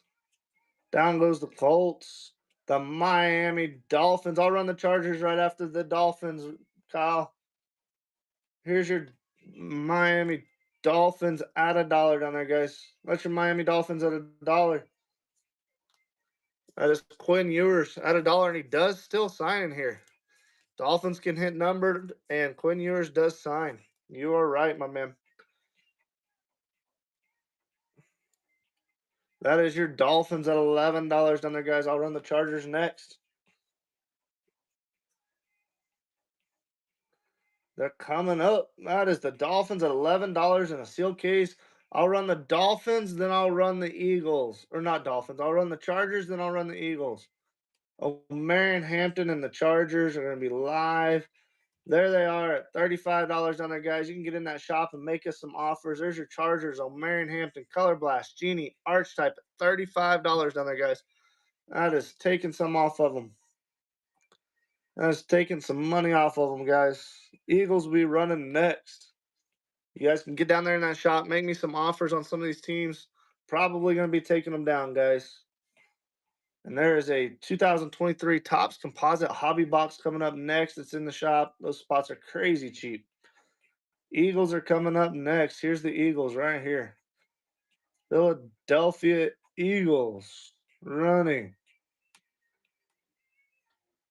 Down goes the Colts. The Miami Dolphins. I'll run the Chargers right after the Dolphins, Kyle. Here's your Miami Dolphins at $1 down there, guys. That's your Miami Dolphins at $1. That is Quinn Ewers at $1, and he does still sign in here. Dolphins can hit numbered, and Quinn Ewers does sign. You are right, my man. That is your Dolphins at $11 down there, guys. I'll run the Chargers next. They're coming up. That is the Dolphins at $11 in a sealed case. I'll run the Dolphins, then I'll run the Eagles. Or not Dolphins. I'll run the Chargers, then I'll run the Eagles. Oh, Marion Hampton and the Chargers are going to be live. There they are at $35 on there, guys. You can get in that shop and make us some offers. There's your Chargers on Marion Hampton, Color Blast, Genie, Archetype at $35 down there, guys. That is taking some off of them. That is taking some money off of them, guys. Eagles will be running next. You guys can get down there in that shop, make me some offers on some of these teams. Probably going to be taking them down, guys. And there is a 2023 Topps Composite Hobby Box coming up next. It's in the shop. Those spots are crazy cheap. Eagles are coming up next. Here's the Eagles right here. Philadelphia Eagles running.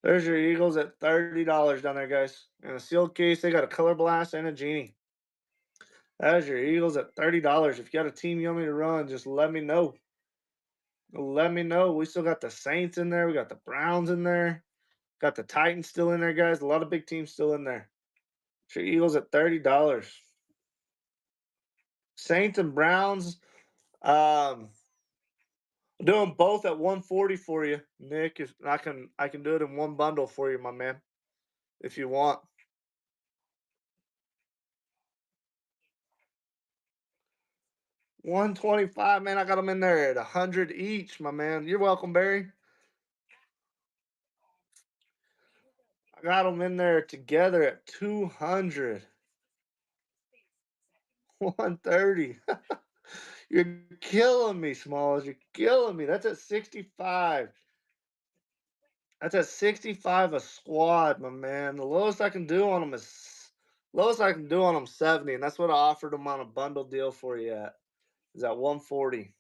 There's your Eagles at $30 down there, guys. In a sealed case, they got a Color Blast and a Genie. There's your Eagles at $30. If you got a team you want me to run, just let me know. Let me know. We still got the Saints in there. We got the Browns in there. Got the Titans still in there, guys. A lot of big teams still in there. Your Eagles at $30. Saints and Browns. Um, doing both at 140 for you, Nick. If I can do it in one bundle for you, my man, if you want. 125, man. I got them in there at 100 each, my man. You're welcome, Barry. I got them in there together at 200. 130. You're killing me, Smalls. You're killing me. That's at 65. That's at 65 a squad, my man. The lowest I can do on them is 70, and that's what I offered them on a bundle deal for you at. Is at 140.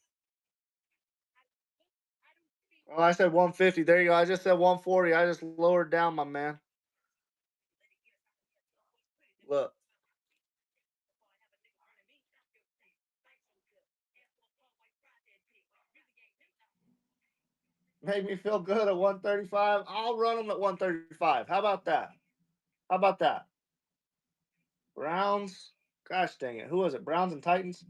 Oh, I said 150. There you go. I just said 140. I just lowered down, my man. Look, make me feel good at 135. I'll run them at 135. How about that? How about that? Browns. Gosh dang it. Who was it? Browns and Titans?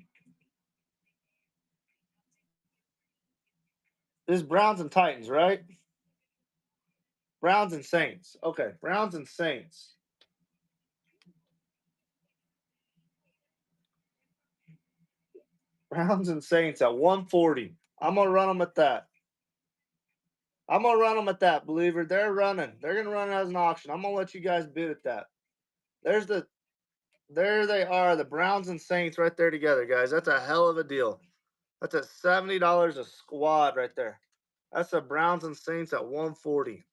This is Browns and Titans, right? Browns and Saints. Okay, Browns and Saints. Browns and Saints at 140. I'm gonna run them at that. I'm gonna run them at that, believer. They're running. They're gonna run it as an auction. I'm gonna let you guys bid at that. There's the There they are, the Browns and Saints right there together, guys. That's a hell of a deal. That's at $70 a squad right there. That's the Browns and Saints at 140.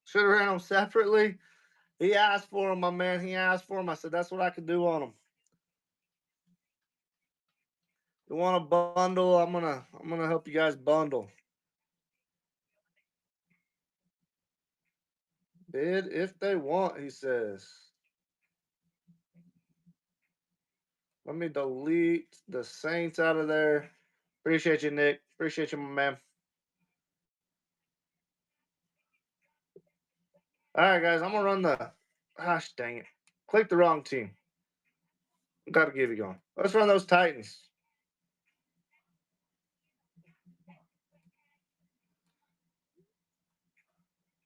Should have ran them separately. He asked for them, my man. He asked for them. I said that's what I could do on them. You want a bundle? I'm gonna help you guys bundle. Bid if they want, he says. Let me delete the Saints out of there. Appreciate you, Nick. Appreciate you, my man. All right, guys. I'm gonna run the. Gosh, dang it! Click the wrong team. Got to give you going. Let's run those Titans.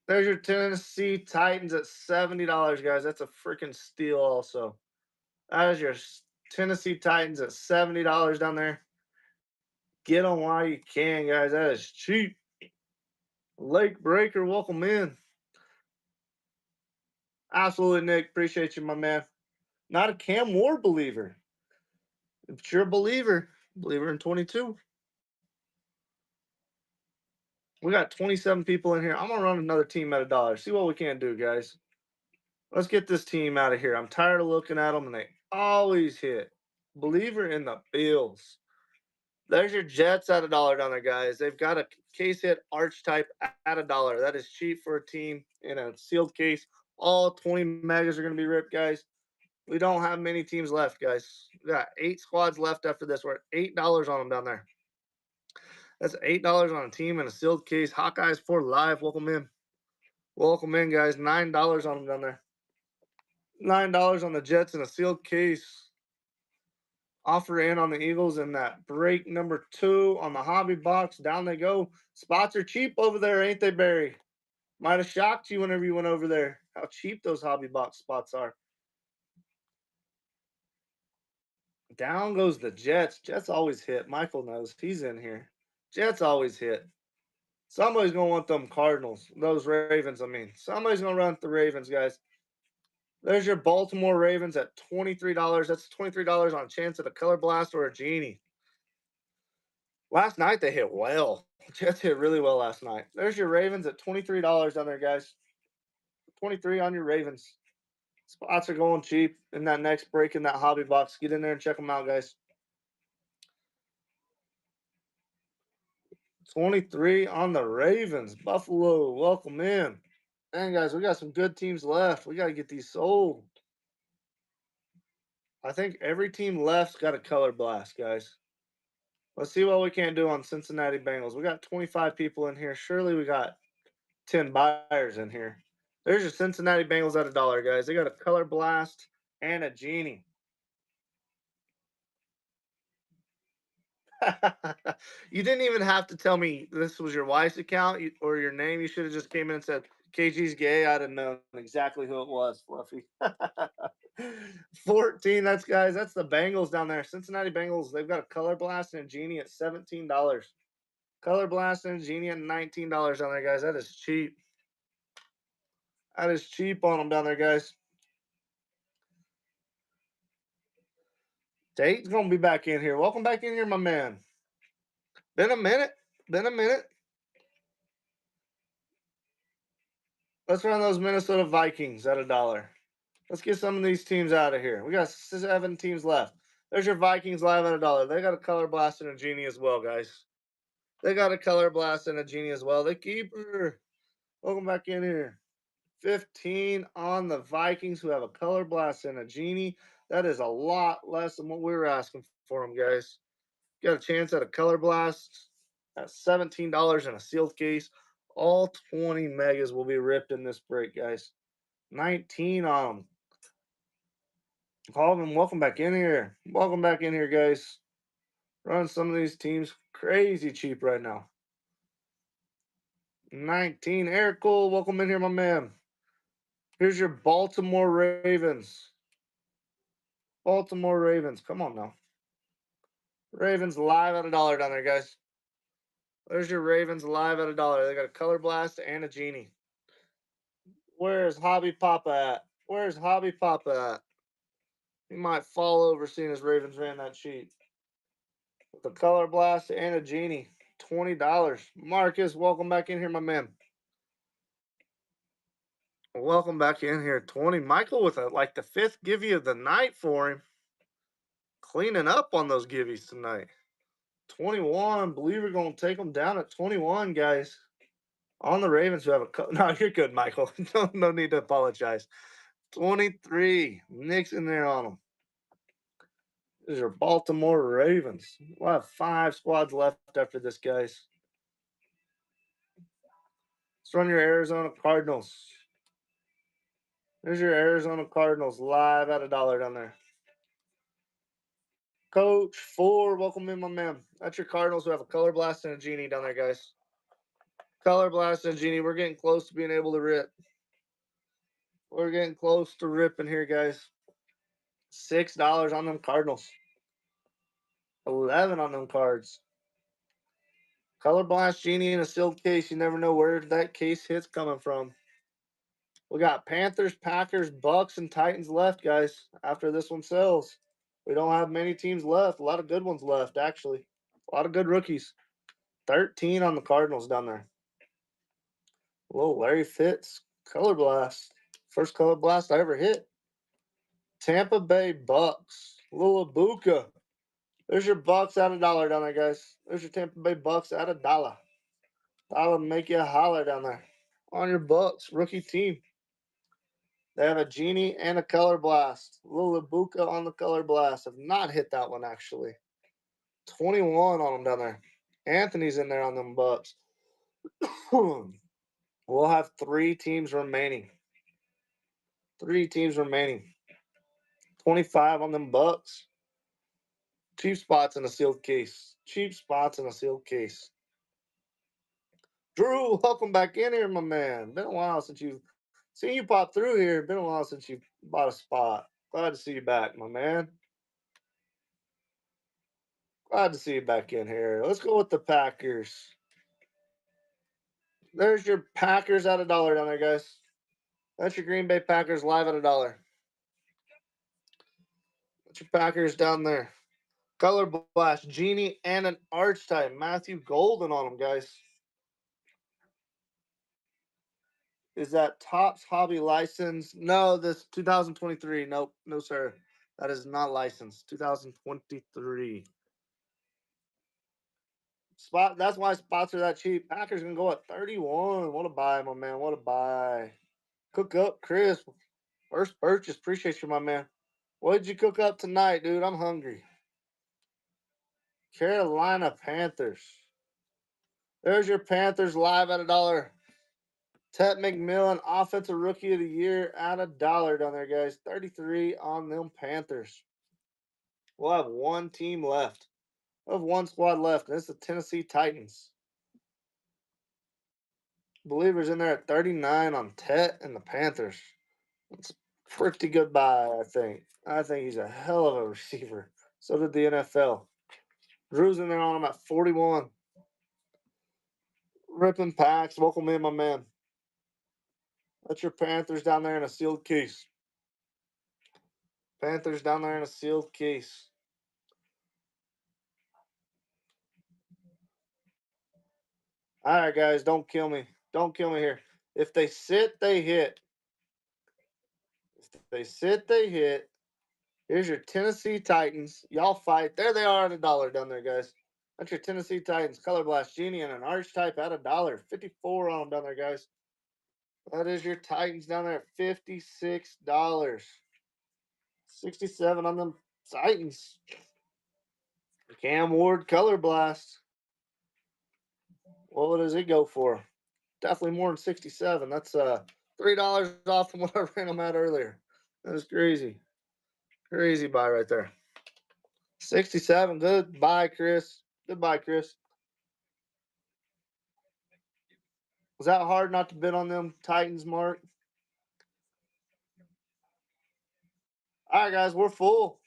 There's your Tennessee Titans at $70, guys. That's a freaking steal, also. That is your Tennessee Titans at $70 down there. Get them while you can, guys. That is cheap. Lake Breaker, welcome in. Absolutely, Nick. Appreciate you, my man. Not a Cam Ward believer. If you're a believer in 22. We got 27 people in here. I'm gonna run another team at $1. See what we can do, guys. Let's get this team out of here. I'm tired of looking at them, and they always hit. Believer in the Bills. There's your Jets at $1 down there, guys. They've got a case hit arch type at $1. That is cheap for a team in a sealed case. All 20 megas are going to be ripped, guys. We don't have many teams left, guys. We got 8 squads left after this. We're at $8 on them down there. That's $8 on a team in a sealed case. Hawkeyes for live. Welcome in. Welcome in, guys. $9 on them down there. $9 on the Jets in a sealed case. Offer in on the Eagles in that break number 2 on the hobby box. Down they go. Spots are cheap over there, ain't they, Barry? Might have shocked you whenever you went over there how cheap those hobby box spots are. Down goes the Jets. Jets always hit. Michael knows. He's in here. Jets always hit. Somebody's going to want them Cardinals. Those Ravens, I mean. Somebody's going to run the Ravens, guys. There's your Baltimore Ravens at $23. That's $23 on a chance at a Color Blast or a Genie. Last night they hit well. Jets hit really well last night. There's your Ravens at $23 down there, guys. 23 on your Ravens. Spots are going cheap in that next break in that hobby box. Get in there and check them out, guys. 23 on the Ravens. Buffalo, welcome in. Dang, guys, we got some good teams left. We got to get these sold. I think every team left's got a color blast, guys. Let's see what we can do on Cincinnati Bengals. We got 25 people in here. Surely we got 10 buyers in here. There's your Cincinnati Bengals at $1, guys. They got a color blast and a genie. You didn't even have to tell me this was your wife's account or your name. You should have just came in and said, KG's gay. I'd have known exactly who it was, Fluffy. 14, that's guys. That's the Bengals down there. Cincinnati Bengals. They've got a color blast and a genie at $17. Color blast and a genie at $19 down there, guys. That is cheap. That is cheap on them down there, guys. Date's gonna be back in here. Welcome back in here, my man. Been a minute. Been a minute. Let's run those Minnesota Vikings at $1. Let's get some of these teams out of here. We got 7 teams left. There's your Vikings live at $1. They got a color blast and a genie as well, guys. They got a color blast and a genie as well. The keeper. Welcome back in here. 15 on the Vikings, who have a color blast and a genie. That is a lot less than what we were asking for them, guys. Got a chance at a color blast at $17 in a sealed case. All 20 megas will be ripped in this break, guys. 19 on them. Calvin, welcome back in here. Welcome back in here, guys. Run some of these teams crazy cheap right now. 19. Eric Cole, welcome in here, my man. Here's your Baltimore Ravens. Baltimore Ravens. Come on now. Ravens live at $1 down there, guys. There's your Ravens live at $1. They got a color blast and a genie. Where's Hobby Papa at? Where's Hobby Papa at? He might fall over seeing his Ravens ran that sheet. With a color blast and a genie. $20. Marcus, welcome back in here, my man. Welcome back in here. 20. Michael with like the 5th givey of the night for him. Cleaning up on those givvies tonight. 21. Believe we're going to take them down at 21, guys. On the Ravens who have a... No, you're good, Michael. No need to apologize. 23. Nick's in there on them. These are Baltimore Ravens. We'll have 5 squads left after this, guys. Let's run your Arizona Cardinals. There's your Arizona Cardinals live at $1 down there. Coach 4, welcome in, my man. That's your Cardinals who have a color blast and a genie down there, guys. Color blast and genie. We're getting close to being able to rip. We're getting close to ripping here, guys. $6 on them Cardinals. 11 on them cards. Color blast genie in a sealed case. You never know where that case hit's coming from. We got Panthers, Packers, Bucks, and Titans left, guys. After this one sells, we don't have many teams left. A lot of good ones left, actually. A lot of good rookies. 13 on the Cardinals down there. Whoa, Larry Fitz, color blast. First color blast I ever hit. Tampa Bay Bucks. Little Ibuka. There's your Bucks at $1 down there, guys. There's your Tampa Bay Bucks at $1. That'll make you a holler down there. On your Bucks, rookie team. They have a genie and a color blast. Little Ibuka on the color blast. Have not hit that one, actually. 21 on them down there. Anthony's in there on them Bucks. We'll have 3 teams remaining. 3 teams remaining. 25 on them Bucks. Cheap spots in a sealed case. Cheap spots in a sealed case. Drew, welcome back in here, my man. Been a while since you've seen you pop through here. Been a while since you bought a spot. Glad to see you back, my man. Glad to see you back in here. Let's go with the Packers. There's your Packers at $1 down there, guys. That's your Green Bay Packers live at $1. That's your Packers down there. Color blast, genie, and an arch type. Matthew Golden on them, guys. Is that Topps Hobby license? No, this 2023. Nope, no sir. That is not licensed. 2023. Spot. That's why spots are that cheap. Packers gonna go at 31. What a buy, my man. What a buy. Cook up, Chris. First purchase. Appreciate you, my man. What did you cook up tonight, dude? I'm hungry. Carolina Panthers. There's your Panthers live at $1. Ted McMillan, Offensive Rookie of the Year, at $1 down there, guys. 33 on them Panthers. We'll have one team left. We'll have one squad left, and it's the Tennessee Titans. Believers in there at 39 on Tet and the Panthers. It's pretty good buy, I think. I think he's a hell of a receiver. So did the NFL. Drew's in there on him at 41. Ripping packs. Welcome in, my man. That's your Panthers down there in a sealed case. Panthers down there in a sealed case. All right, guys, don't kill me. Don't kill me here. If they sit, they hit. If they sit, they hit. Here's your Tennessee Titans. Y'all fight. There they are at $1 down there, guys. That's your Tennessee Titans. Color Blast Genie and an Archetype at $1. 54 on them down there, guys. That is your Titans down there at $56. 67 on them Titans. Cam Ward Color Blast. What does it go for? Definitely more than 67. That's $3 off from what I ran them at earlier. That is crazy. Crazy buy right there. 67. Goodbye, Chris. Goodbye, Chris. Was that hard not to bid on them Titans, Mark? All right, guys, we're full.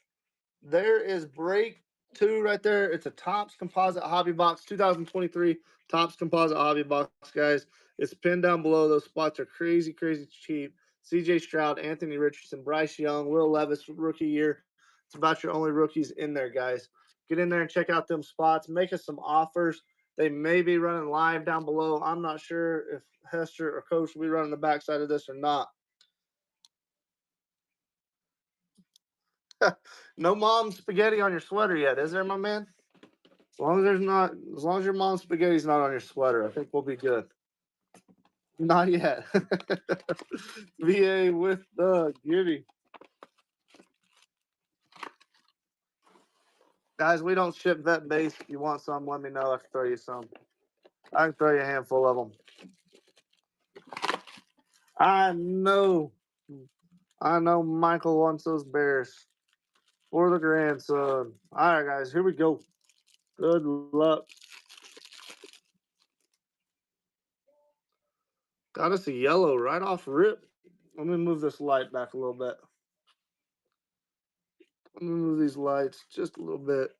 There is break 2 right there. It's a Topps Composite Hobby Box 2023 Topps Composite Hobby Box, guys. It's pinned down below. Those spots are crazy, crazy cheap. CJ Stroud, Anthony Richardson, Bryce Young, Will Levis, rookie year. It's about your only rookies in there, guys. Get in there and check out them spots. Make us some offers. They may be running live down below. I'm not sure if Hester or Coach will be running the backside of this or not. No mom spaghetti on your sweater yet, is there, my man? As long as there's not, as long as your mom's spaghetti's not on your sweater, I think we'll be good. Not yet. VA with the Gibby. Guys, we don't ship vet base. If you want some, let me know. I can throw you some. I can throw you a handful of them. I know. I know Michael wants those bears for the grandson. All right, guys, here we go. Good luck. Got us a yellow right off rip. Let me move this light back a little bit. Let me move these lights just a little bit.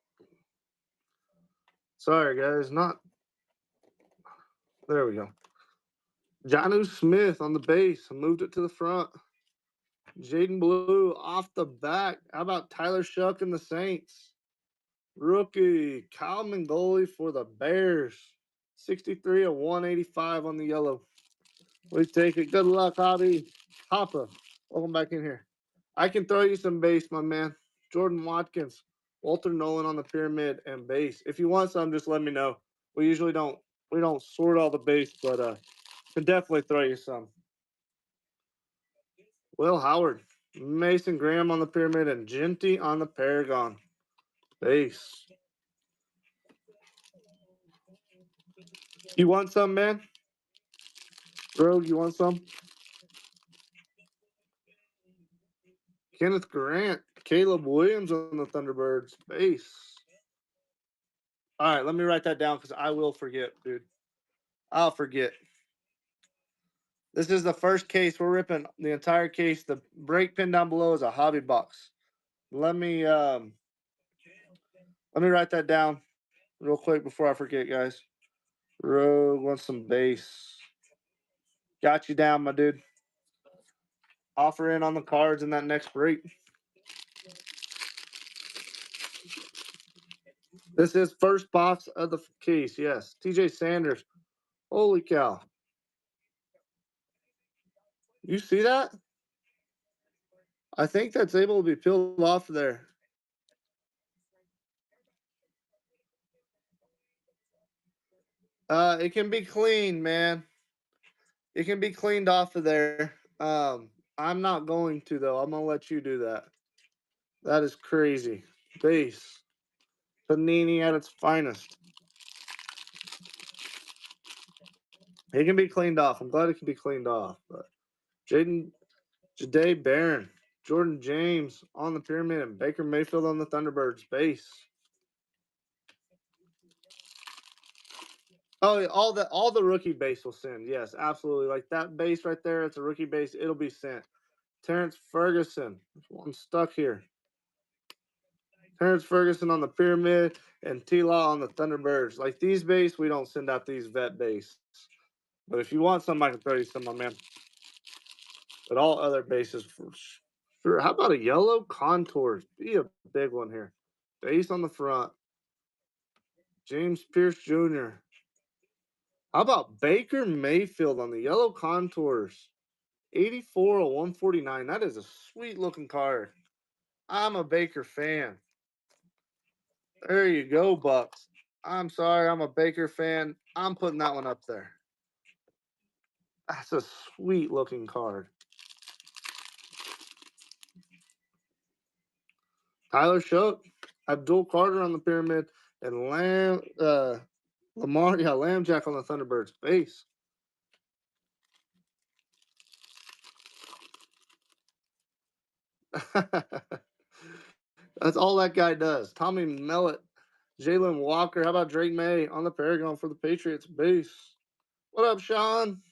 Sorry, guys. Not. There we go. Jonnu Smith on the base. I moved it to the front. Jaden Blue off the back. How about Tyler Shuck and the Saints? Rookie Kyle Mangoli for the Bears. 63 of 185 on the yellow. We take it. Good luck, Hobby. Papa, welcome back in here. I can throw you some base, my man. Jordan Watkins, Walter Nolan on the pyramid and base. If you want some, just let me know. We usually don't sort all the base, but can definitely throw you some. Will Howard, Mason Graham on the pyramid, and Genty on the Paragon. Base. You want some, man? Rogue, you want some? Kenneth Grant, Caleb Williams on the Thunderbirds. Base. All right, let me write that down because I will forget, dude. I'll forget. This is the first case. We're ripping the entire case. The break pin down below is a hobby box. Let me write that down real quick before I forget, guys. Rogue wants some base. Got you down, my dude. Offer in on the cards in that next break. This is first box of the case. Yes, TJ Sanders. Holy cow! You see that? I think that's able to be peeled off there. It can be cleaned, man. It can be cleaned off of there. I'm not going to though. I'm gonna let you do that. That is crazy. Base. Panini at its finest. He can be cleaned off. I'm glad it can be cleaned off. But Jade Barron, Jordan James on the pyramid, and Baker Mayfield on the Thunderbirds base. Oh, all the rookie base will send. Yes, absolutely. Like that base right there, it's a rookie base. It'll be sent. Terrence Ferguson. There's one stuck here. Terrence Ferguson on the pyramid and T-Law on the Thunderbirds. Like these base, we don't send out these vet base. But if you want some, I can throw you some, my man. But all other bases for sure. How about a yellow contours? Be a big one here. Base on the front. James Pierce Jr. How about Baker Mayfield on the yellow contours? 84 of 149. That is a sweet looking card. I'm a Baker fan. There you go, Bucks. I'm sorry, I'm a Baker fan. I'm putting that one up there. That's a sweet looking card. Tyler Shook, Abdul Carter on the pyramid, and Lambjack on the Thunderbirds base. That's all that guy does. Tommy Mellett, Jalen Walker. How about Drake May on the Paragon for the Patriots base? What up, Sean?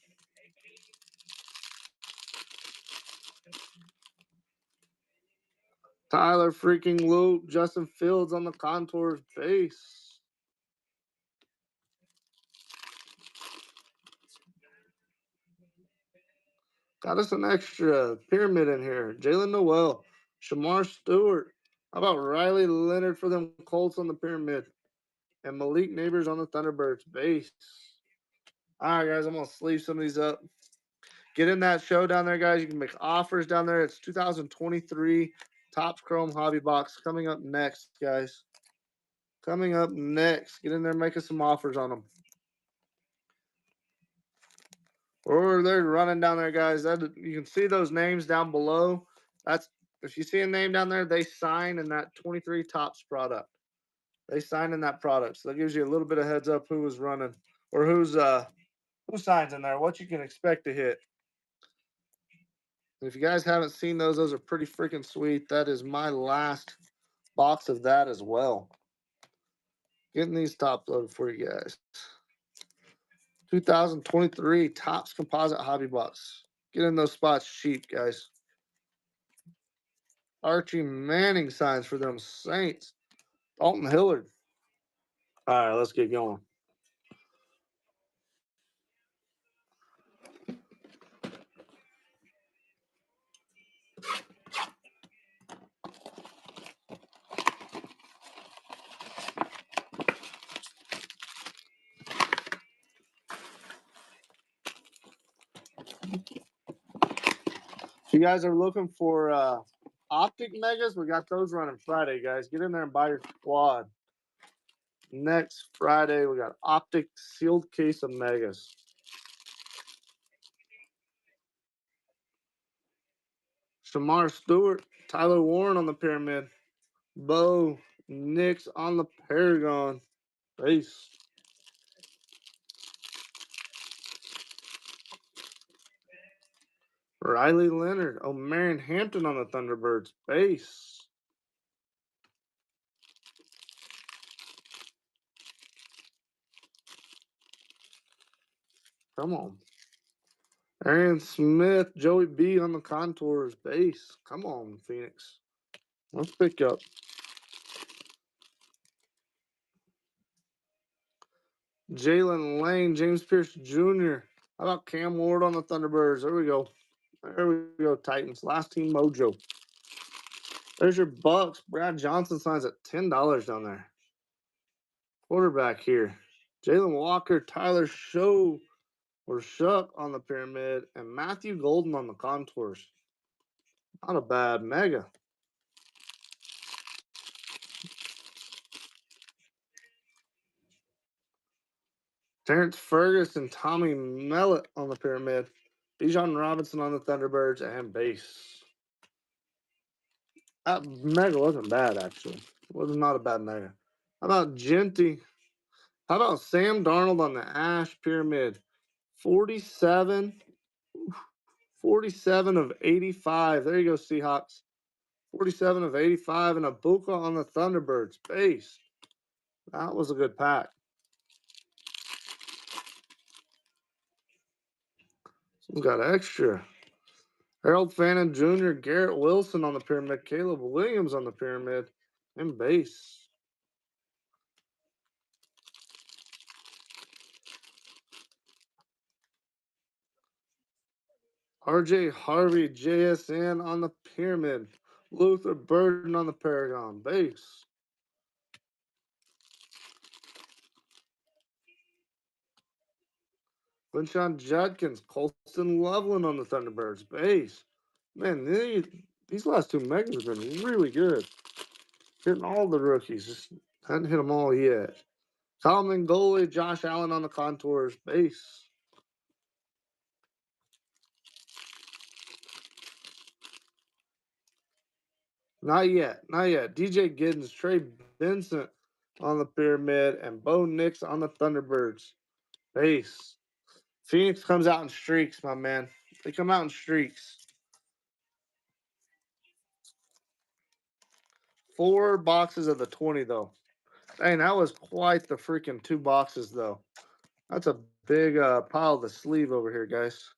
Tyler freaking Luke, Justin Fields on the Contours base. Got us an extra pyramid in here. Jalen Noel, Shamar Stewart. How about Riley Leonard for them Colts on the pyramid? And Malik Neighbors on the Thunderbirds base. All right, guys, I'm going to sleeve some of these up. Get in that show down there, guys. You can make offers down there. It's 2023 Topps Chrome Hobby Box coming up next, guys. Coming up next. Get in there, making some offers on them. Or they're running down there, guys. That you can see those names down below. That's if you see a name down there, they sign in that 23 Topps product. They sign in that product, so that gives you a little bit of heads up who was running or who signs in there, what you can expect to hit. If you guys haven't seen those are pretty freaking sweet. That is my last box of that as well. Getting these top loaded for you guys. 2023 Topps Composite Hobby Box. Get in those spots cheap, guys. Archie Manning signs for them Saints. Dalton Hillard. All right, let's get going. If you guys are looking for Optic Megas, we got those running Friday, guys. Get in there and buy your squad. Next Friday, we got Optic sealed case of Megas. Shamar Stewart, Tyler Warren on the pyramid. Bo Nix on the Paragon. Base. Riley Leonard. Marion Hampton on the Thunderbirds. Base. Come on. Aaron Smith, Joey B on the Contours. Base. Come on, Phoenix. Let's pick up. Jalen Lane, James Pierce Jr. How about Cam Ward on the Thunderbirds? There we go. There we go, Titans. Last team mojo. There's your Bucks. Brad Johnson signs at $10 down there. Quarterback here. Jalen Walker, Tyler Show or Shuck on the pyramid, and Matthew Golden on the Contours. Not a bad mega. Terrence Ferguson, Tommy Mellett on the pyramid. Bijan Robinson on the Thunderbirds and base. That mega wasn't bad, actually. It was not a bad mega. How about Genty? How about Sam Darnold on the Ash pyramid? 47. 47 of 85. There you go, Seahawks. 47 of 85 and a Buka on the Thunderbirds. Base. That was a good pack. We got extra. Harold Fannin Jr., Garrett Wilson on the pyramid, Caleb Williams on the pyramid, and base. RJ Harvey, JSN on the pyramid. Luther Burden on the Paragon, base. Quinshon Judkins, Colston Loveland on the Thunderbirds, base. Man, these last two megas have been really good. Hitting all the rookies. Just hadn't hit them all yet. Common goalie, Josh Allen on the Contours, base. Not yet. Not yet. DJ Giddens, Trey Vincent on the pyramid, and Bo Nix on the Thunderbirds. Base. Phoenix comes out in streaks, my man. They come out in streaks. 4 boxes of the 20, though. Dang, that was quite the freaking 2 boxes, though. That's a big pile of the sleeve over here, guys.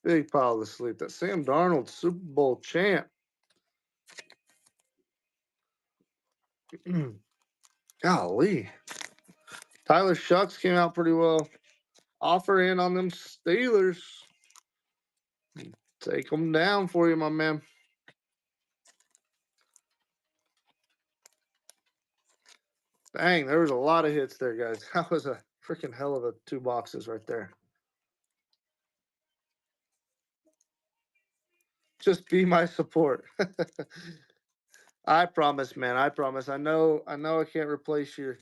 Big pile of the sleeve. That Sam Darnold, Super Bowl champ. Golly. Tyler Shucks came out pretty well. Offer in on them Steelers. Take them down for you, my man. Dang, there was a lot of hits there, guys. That was a freaking hell of a 2 boxes right there. Just be my support. I promise, man. I promise. I know I can't replace your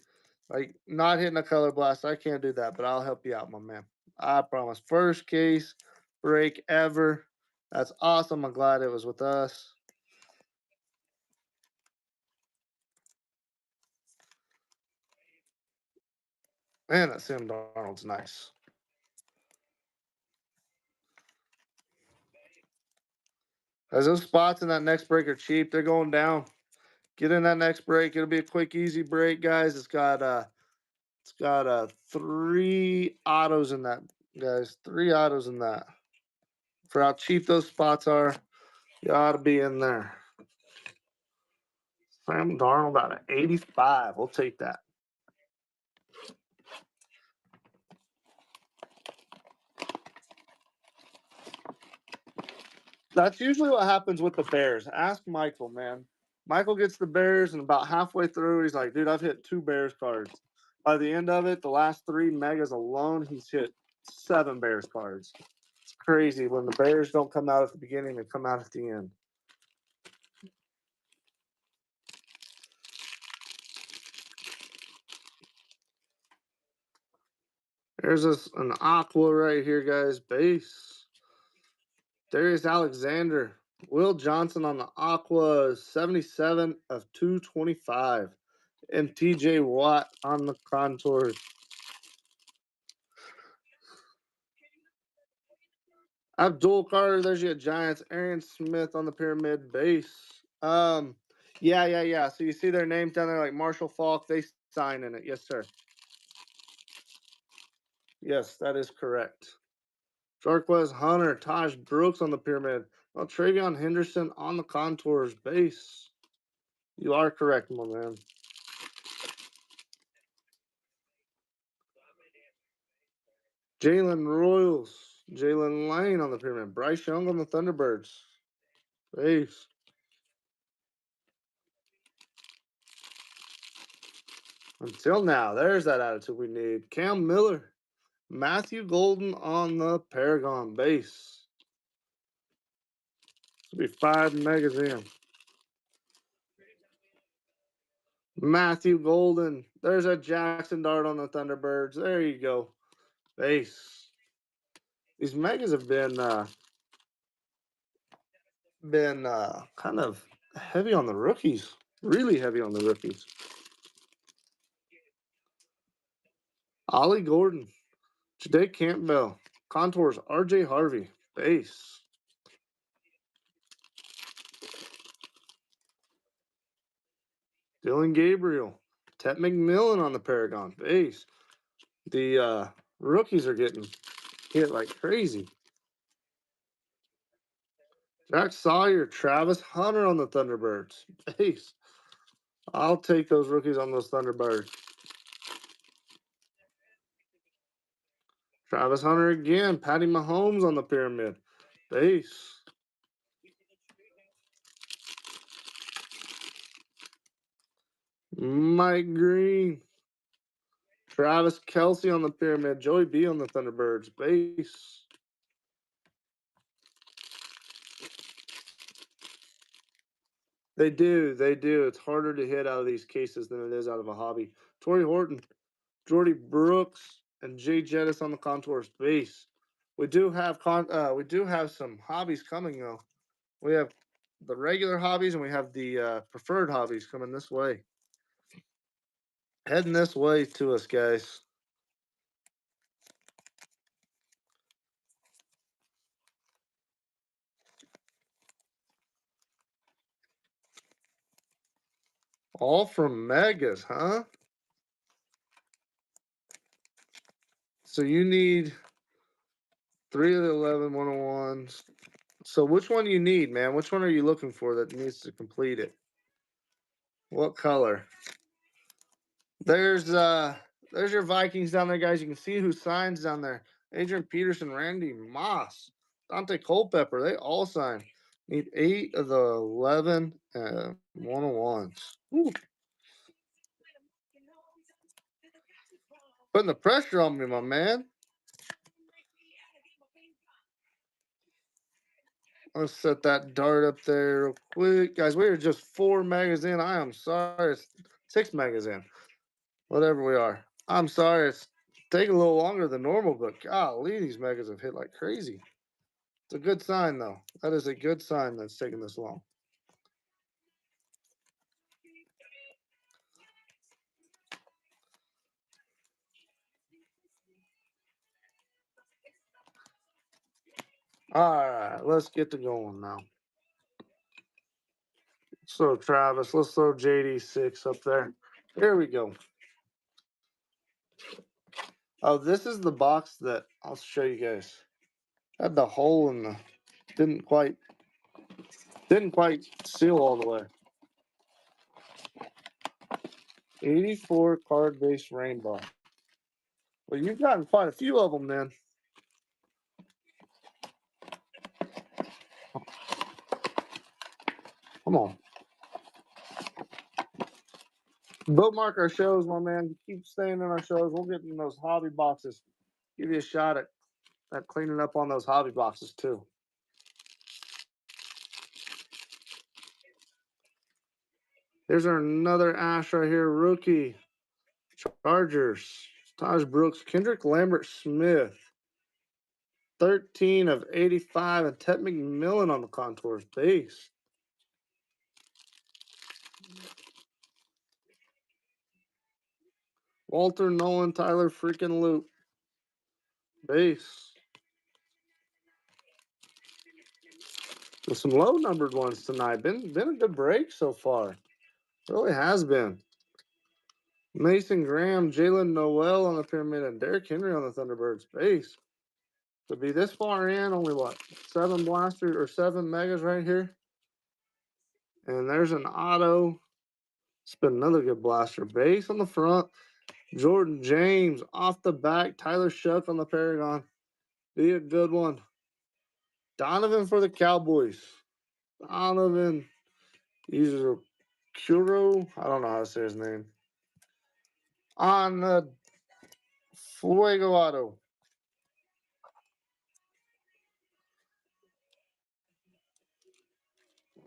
not hitting a color blast. I can't do that, but I'll help you out, my man. I promise. First case break ever. That's awesome. I'm glad it was with us. Man, that Sam Darnold's nice. As those spots in that next break are cheap, they're going down. Get in that next break. It'll be a quick, easy break, guys. It's got 3 autos in that, guys. 3 autos in that. For how cheap those spots are, you ought to be in there. Sam Darnold out of 85. We'll take that. That's usually what happens with the Bears. Ask Michael, man. Michael gets the Bears, and about halfway through, he's like, dude, I've hit 2 Bears cards. By the end of it, the last 3 megas alone, he's hit 7 Bears cards. It's crazy when the Bears don't come out at the beginning, they come out at the end. There's an Aqua right here, guys. Base. Darius Alexander. Will Johnson on the Aqua, 77 of 225. And TJ Watt on the Contours. Abdul Carter, there's your Giants. Aaron Smith on the pyramid base. Yeah. So you see their names down there like Marshall Falk. They sign in it. Yes, sir. Yes, that is correct. Jarquez Hunter, Taj Brooks on the pyramid. Oh, Travion Henderson on the Contours base. You are correct, my man. Jalen Royals, Jalen Lane on the pyramid. Bryce Young on the Thunderbirds base. Until now, there's that attitude we need. Cam Miller, Matthew Golden on the Paragon base. This will be 5 megas in. Matthew Golden. There's a Jackson Dart on the Thunderbirds. There you go. Base. These megas have been kind of heavy on the rookies. Really heavy on the rookies. Ollie Gordon. Jade Campbell. Contours, RJ Harvey. Base. Dylan Gabriel. Ted McMillan on the Paragon. Base. The rookies are getting hit like crazy. Jack Sawyer, Travis Hunter on the Thunderbirds. Base. I'll take those rookies on those Thunderbirds. Travis Hunter again. Patty Mahomes on the Pyramid. Base. Mike Green. Travis Kelsey on the Pyramid. Joey B on the Thunderbirds. Base. They do. They do. It's harder to hit out of these cases than it is out of a hobby. Torrey Horton, Jordy Brooks, and Jay Jettis on the Contours base. We do have some hobbies coming though. We have the regular hobbies and we have the preferred hobbies coming this way. Heading this way to us, guys. All from Megas, huh? So you need 3 of the 11 101s. So which one do you need, man? Which one are you looking for that needs to complete it? What color? There's your Vikings down there, guys. You can see who signs down there. Adrian Peterson, Randy Moss, Dante Culpepper. They all sign. Need 8 of the 11 101s. Ooh. Putting the pressure on me, my man. Let's set that dart up there real quick. Guys, we are just 4 megas in. I am sorry. It's 6 megas in. Whatever we are. I'm sorry. It's taking a little longer than normal, but golly, these megas have hit like crazy. It's a good sign, though. That is a good sign that's taking this long. All right, let's get to going now. Let's throw Travis. Let's throw JD6 up there. Here we go. Oh, this is the box that I'll show you guys. Had the hole in the didn't quite seal all the way. 84 card base rainbow. Well, you've gotten quite a few of them then. Come on. Bookmark our shows, my man. Keep staying in our shows. We'll get in those hobby boxes. Give you a shot at cleaning up on those hobby boxes too. Here's another Ash right here, rookie. Chargers. Taj Brooks, Kendrick Lambert Smith. 13 of 85, and Ted McMillan on the Contours base. Walter Nolan, Tyler freaking Loop. Base. With some low numbered ones tonight. Been a good break so far. Really has been. Mason Graham, Jalen Noel on the Pyramid, and Derrick Henry on the Thunderbirds base. To be this far in, only what? 7 blasters or 7 megas right here. And there's an auto. It's been another good blaster. Base on the front. Jordan James off the back. Tyler Shuck on the Paragon. Be a good one. Donovan for the Cowboys. Donovan Kuro. I don't know how to say his name. On the Fuego Auto.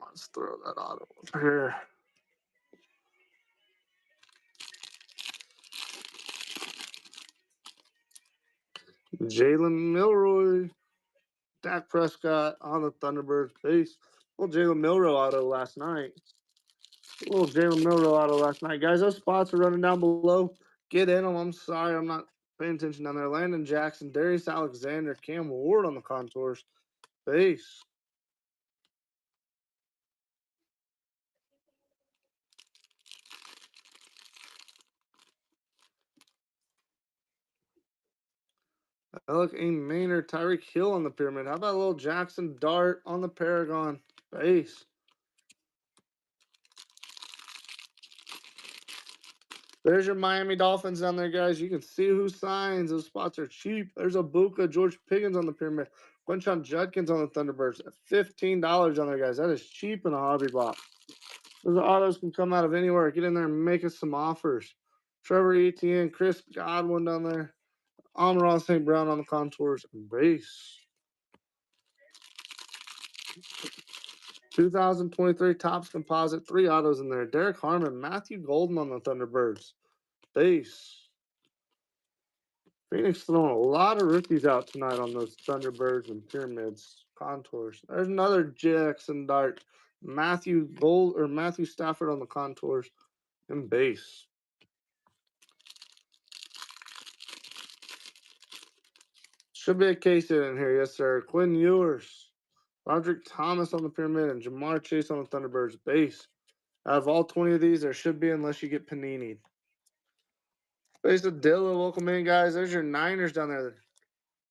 Let's throw that auto up here. Jalen Milroy. Dak Prescott on the Thunderbirds base. Well, Jalen Milroy auto last night. Guys, those spots are running down below. Get in them. I'm sorry, I'm not paying attention down there. Landon Jackson, Darius Alexander, Cam Ward on the contours. Base. Alec A. Maynard, Tyreek Hill on the pyramid. How about a little Jackson Dart on the Paragon? Base. There's your Miami Dolphins down there, guys. You can see who signs. Those spots are cheap. There's a Buka, George Pickens on the pyramid. Quinshon Judkins on the Thunderbirds. $15 on there, guys. That is cheap in a hobby box. Those autos can come out of anywhere. Get in there and make us some offers. Trevor Etienne, Chris Godwin down there. Amon St. Brown on the contours. Base. 2023 Topps Composite. 3 autos in there. Derek Harmon, Matthew Golden on the Thunderbirds. Base. Phoenix throwing a lot of rookies out tonight on those Thunderbirds and Pyramids contours. There's another Jackson Dart. Matthew Stafford on the contours and base. Should be a case in here, yes, sir. Quinn Ewers, Roderick Thomas on the pyramid, and Jamar Chase on the Thunderbirds base. Out of all 20 of these, there should be unless you get Panini. Base of Dilla, welcome in, guys. There's your Niners down there.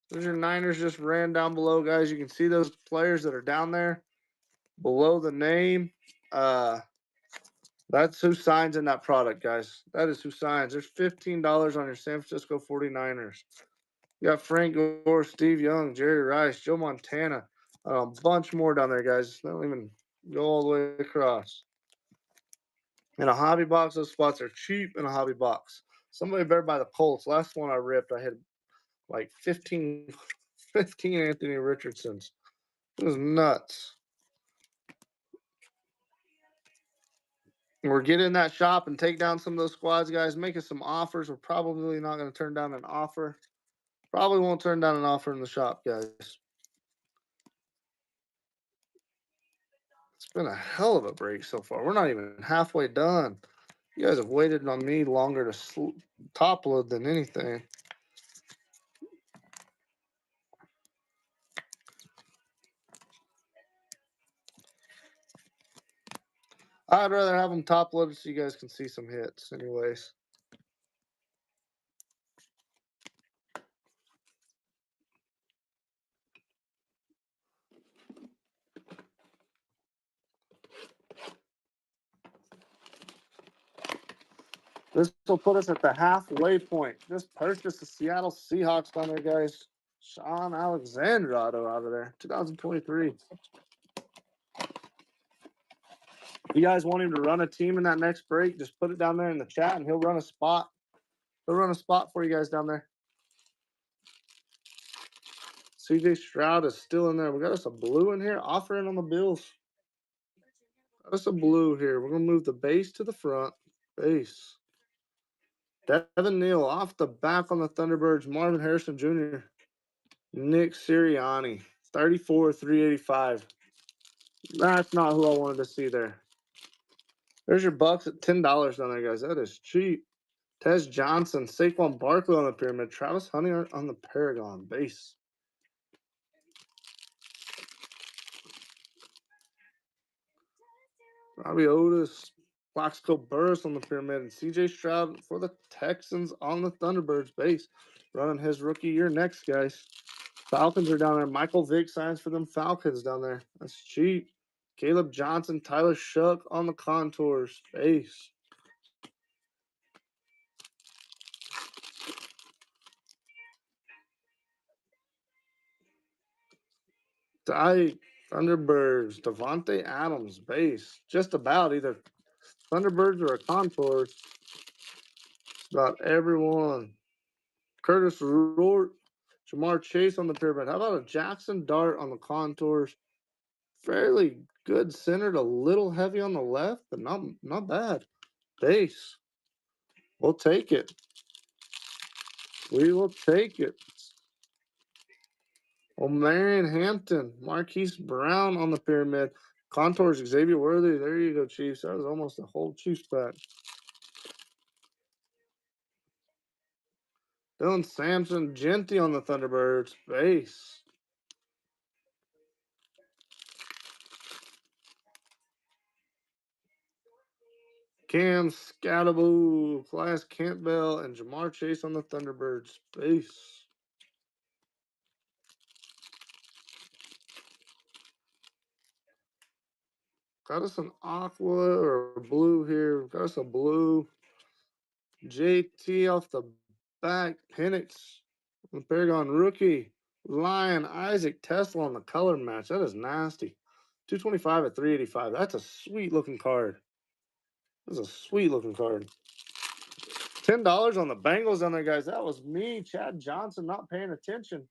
There's your Niners just ran down below, guys. You can see those players that are down there below the name. That's who signs in that product, guys. That is who signs. There's $15 on your San Francisco 49ers. You got Frank Gore, Steve Young, Jerry Rice, Joe Montana, a bunch more down there, guys. They don't even go all the way across. In a hobby box, those spots are cheap in a hobby box. Somebody better buy the Colts. Last one I ripped, I had like 15 Anthony Richardsons. It was nuts. We're getting in that shop and take down some of those squads, guys. Making some offers. We're probably not going to turn down an offer. Probably won't turn down an offer in the shop, guys. It's been a hell of a break so far. We're not even halfway done. You guys have waited on me longer to top load than anything. I'd rather have them top loaded so you guys can see some hits anyways. This will put us at the halfway point. Just purchased the Seattle Seahawks down there, guys. Sean Alexander auto out of there, 2023. You guys want him to run a team in that next break, just put it down there in the chat and he'll run a spot. He'll run a spot for you guys down there. CJ Stroud is still in there. We got us a blue in here. Offering on the Bills. Got us a blue here. We're going to move the base to the front. Base. Devin Neal off the back on the Thunderbirds. Marvin Harrison Jr. Nick Sirianni. 34,385. That's not who I wanted to see there. There's your Bucks at $10 down there, guys. That is cheap. Tez Johnson, Saquon Barkley on the pyramid. Travis Hunter on the Paragon base. Robbie Otis, Plaxico Burress on the pyramid, and CJ Stroud for the Texans on the Thunderbirds base. Running his rookie year next, guys. Falcons are down there. Michael Vick signs for them Falcons down there. That's cheap. Caleb Johnson, Tyler Shuck on the contours base. Thunderbirds, Devontae Adams base. Just about either Thunderbirds or a contours. About everyone. Curtis Rourke, Jamar Chase on the pyramid. How about a Jackson Dart on the contours? Fairly good centered, a little heavy on the left, but not bad. Base. We'll take it. We will take it. Well, Marion Hampton, Marquise Brown on the pyramid. Contours, Xavier Worthy. There you go, Chiefs. That was almost a whole Chiefs pack. Dylan Sampson, Genty on the Thunderbirds. Base. Cam Scattaboo, Class Campbell, and Jamar Chase on the Thunderbirds. Base. Got us an aqua or blue here. Got us a blue. JT off the back. Penix. The Paragon rookie. Lion Isaac Tesla on the color match. That is nasty. 225 at 385. That's a sweet looking card. That's a sweet looking card. $10 on the Bengals on there, guys. That was me, Chad Johnson, not paying attention.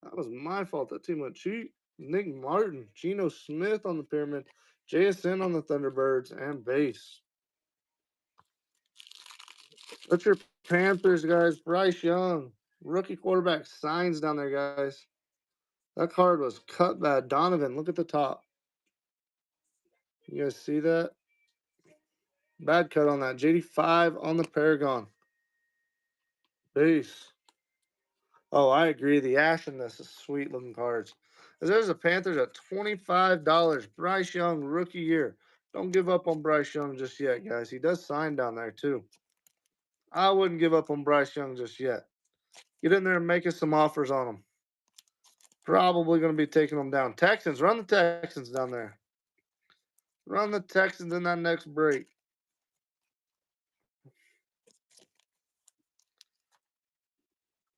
That was my fault. That team went cheap. Nick Martin, Geno Smith on the pyramid, JSN on the Thunderbirds, and base. That's your Panthers, guys. Bryce Young, rookie quarterback signs down there, guys. That card was cut bad. Donovan, look at the top. You guys see that? Bad cut on that. JD5 on the Paragon. Base. Oh, I agree. The Ashness is sweet looking cards. There's a Panthers at $25. Bryce Young, rookie year. Don't give up on Bryce Young just yet, guys. He does sign down there, too. I wouldn't give up on Bryce Young just yet. Get in there and make us some offers on him. Probably going to be taking them down. Texans, run the Texans down there. Run the Texans in that next break.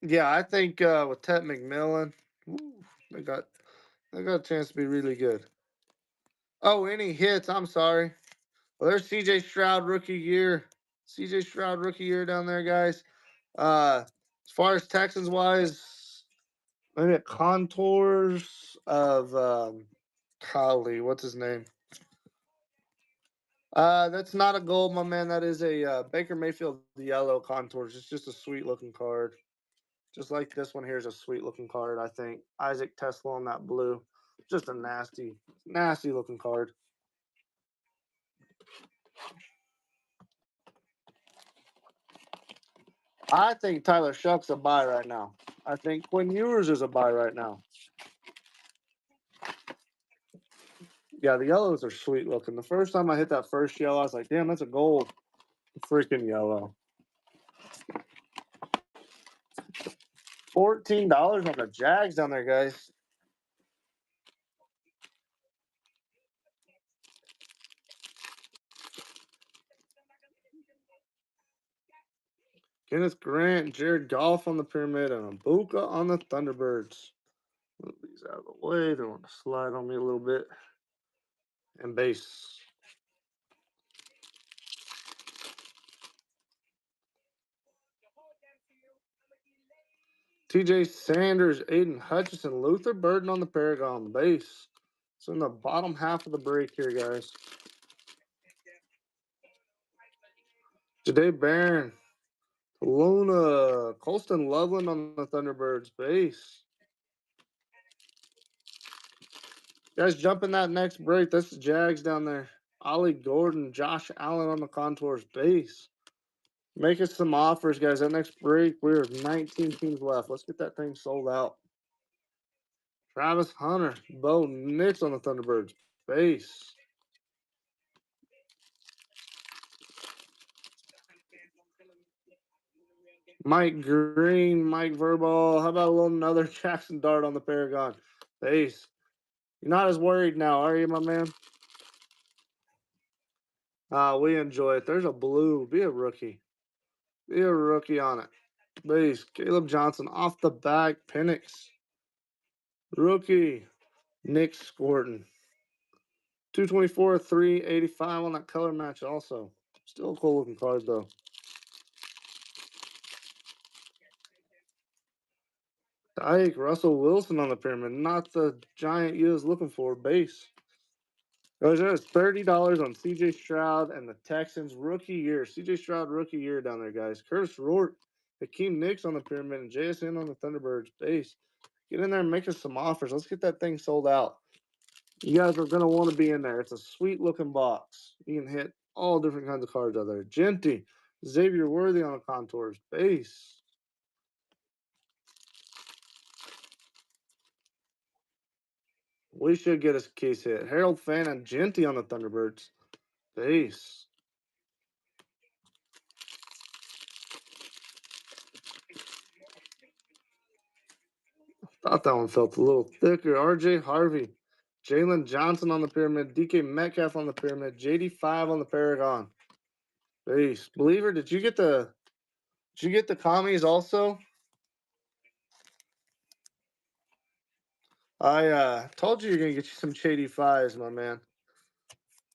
Yeah, I think with Ted McMillan, they got a chance to be really good. Oh, any hits? I'm sorry. Well, there's CJ Stroud rookie year. CJ Stroud rookie year down there, guys. As far as Texans wise, maybe at contours of Holly. What's his name? That's not a gold, my man. That is a Baker Mayfield yellow contours. It's just a sweet looking card. Just like this one here is a sweet looking card, I think. Isaac Tesla on that blue. Just a nasty, nasty looking card. I think Tyler Shuck's a buy right now. I think Quinn Ewers is a buy right now. Yeah, the yellows are sweet looking. The first time I hit that first yellow, I was like, damn, that's a gold. Freaking yellow. $14 on the Jags down there, guys. Kenneth Grant, Jared Goff on the pyramid, and Abuka on the Thunderbirds. Move these out of the way. They want to slide on me a little bit. And base. TJ Sanders, Aiden Hutchinson, Luther Burden on the Paragon base. So in the bottom half of the break here, guys. Jade Barron, Luna, Colston Loveland on the Thunderbirds base. Guys, jump in that next break. That's the Jags down there. Ollie Gordon, Josh Allen on the Contours base. Make us some offers, guys. That next break, we're 19 teams left. Let's get that thing sold out. Travis Hunter, Bo Nix on the Thunderbirds base. Mike Green, Mike Verbal. How about a little another Jackson Dart on the Paragon base? You're not as worried now, are you, my man? We enjoy it. There's a blue. Be a rookie. Be a rookie on it. Base. Caleb Johnson off the back. Penix. Rookie. Nick Scorton. 224, 385 on that color match also. Still a cool looking card though. Ike Russell Wilson on the pyramid. Not the giant you was looking for. Base. There's $30 on CJ Stroud and the Texans rookie year. CJ Stroud rookie year down there, guys. Curtis Rourke, Hakeem Nicks on the pyramid, and JSN on the Thunderbirds base. Get in there and make us some offers. Let's get that thing sold out. You guys are going to want to be in there. It's a sweet looking box. You can hit all different kinds of cards out there. Genty, Xavier Worthy on the Contours base. We should get a case hit. Harold Fan and Genty on the Thunderbirds. Base. Thought that one felt a little thicker. RJ Harvey. Jalen Johnson on the pyramid. DK Metcalf on the pyramid. JD5 on the Paragon. Base. Believer, did you get the commies also? I told you you're gonna get you some shady fives, my man.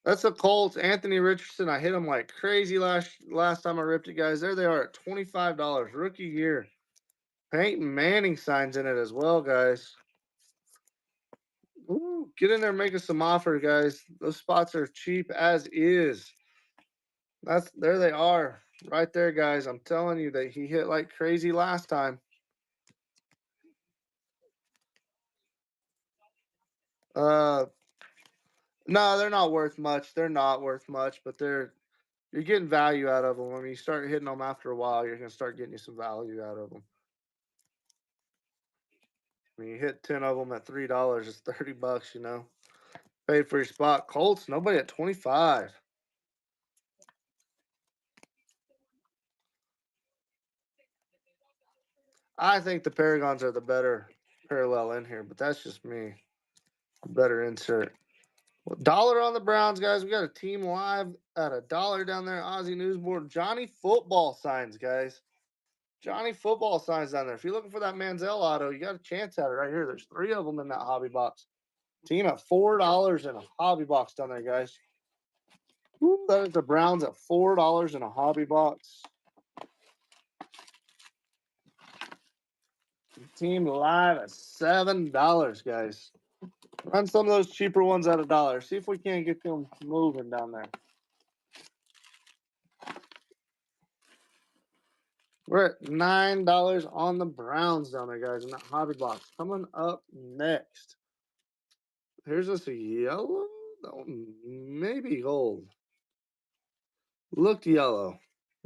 That's the Colts. Anthony Richardson. I hit him like crazy last time I ripped it, guys. There they are at $25. Rookie year. Peyton Manning signs in it as well, guys. Ooh, get in there, make us some offers, guys. Those spots are cheap as is. There they are, right there, guys. I'm telling you that he hit like crazy last time. Uh, no, they're not worth much. They're not worth much, but you're getting value out of them. When you start hitting them after a while, you're gonna start getting you some value out of them. When you hit 10 of them at $3, it's $30. Pay for your spot. Colts, nobody at 25. I think the Paragons are the better parallel in here, but that's just me. Better insert. Dollar on the Browns, guys. We got a team live at $1 down there. Aussie News Board. Johnny Football signs, guys. Johnny Football signs down there. If you're looking for that Manziel auto, you got a chance at it right here. There's 3 of them in that hobby box. Team at $4 in a hobby box down there, guys. That is the Browns at $4 in a hobby box. Team live at $7, guys. Run some of those cheaper ones at $1. See if we can't get them moving down there. We're at $9 on the Browns down there, guys, in that hobby box. Coming up next. Here's us a yellow. That one maybe gold. Looked yellow.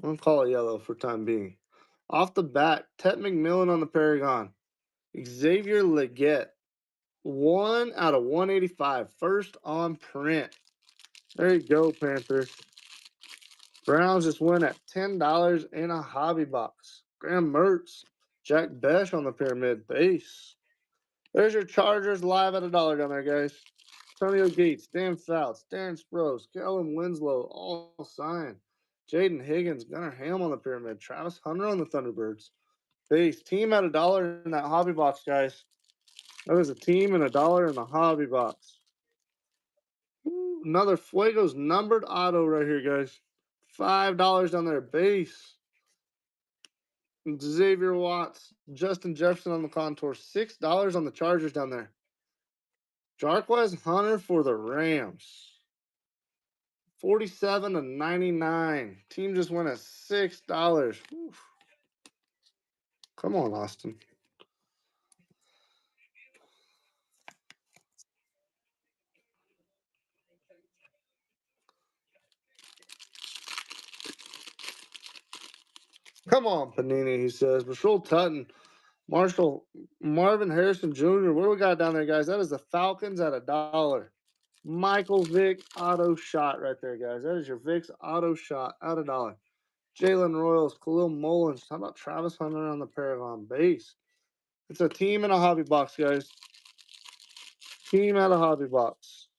I'll call it yellow for time being. Off the bat, Tet McMillan on the Paragon. Xavier Leggett. 1 out of 185. First on print. There you go, Panthers. Browns just win at $10 in a hobby box. Graham Mertz. Jack Besh on the pyramid base. There's your Chargers live at $1 down there, guys. Antonio Gates, Dan Fouts, Darren Sproles, Kellen Winslow, all signed. Jaden Higgins, Gunnar Ham on the pyramid. Travis Hunter on the Thunderbirds. Base. Team at $1 in that hobby box, guys. That was a team and $1 in the hobby box. Ooh, another Fuego's numbered auto right here, guys. $5 down there. Base. Xavier Watts, Justin Jefferson on the contour. $6 on the Chargers down there. Jarquez Hunter for the Rams. 47 to 99. Team just went at $6. Oof. Come on, Austin. Come on, Panini, he says. Rashul Tutton, Marvin Harrison Jr. What do we got down there, guys? That is the Falcons at $1. Michael Vick auto shot right there, guys. That is your Vick's auto shot at $1. Jalen Royals, Khalil Mullins. How about Travis Hunter on the Paragon base? It's a team in a hobby box, guys. Team at a hobby box.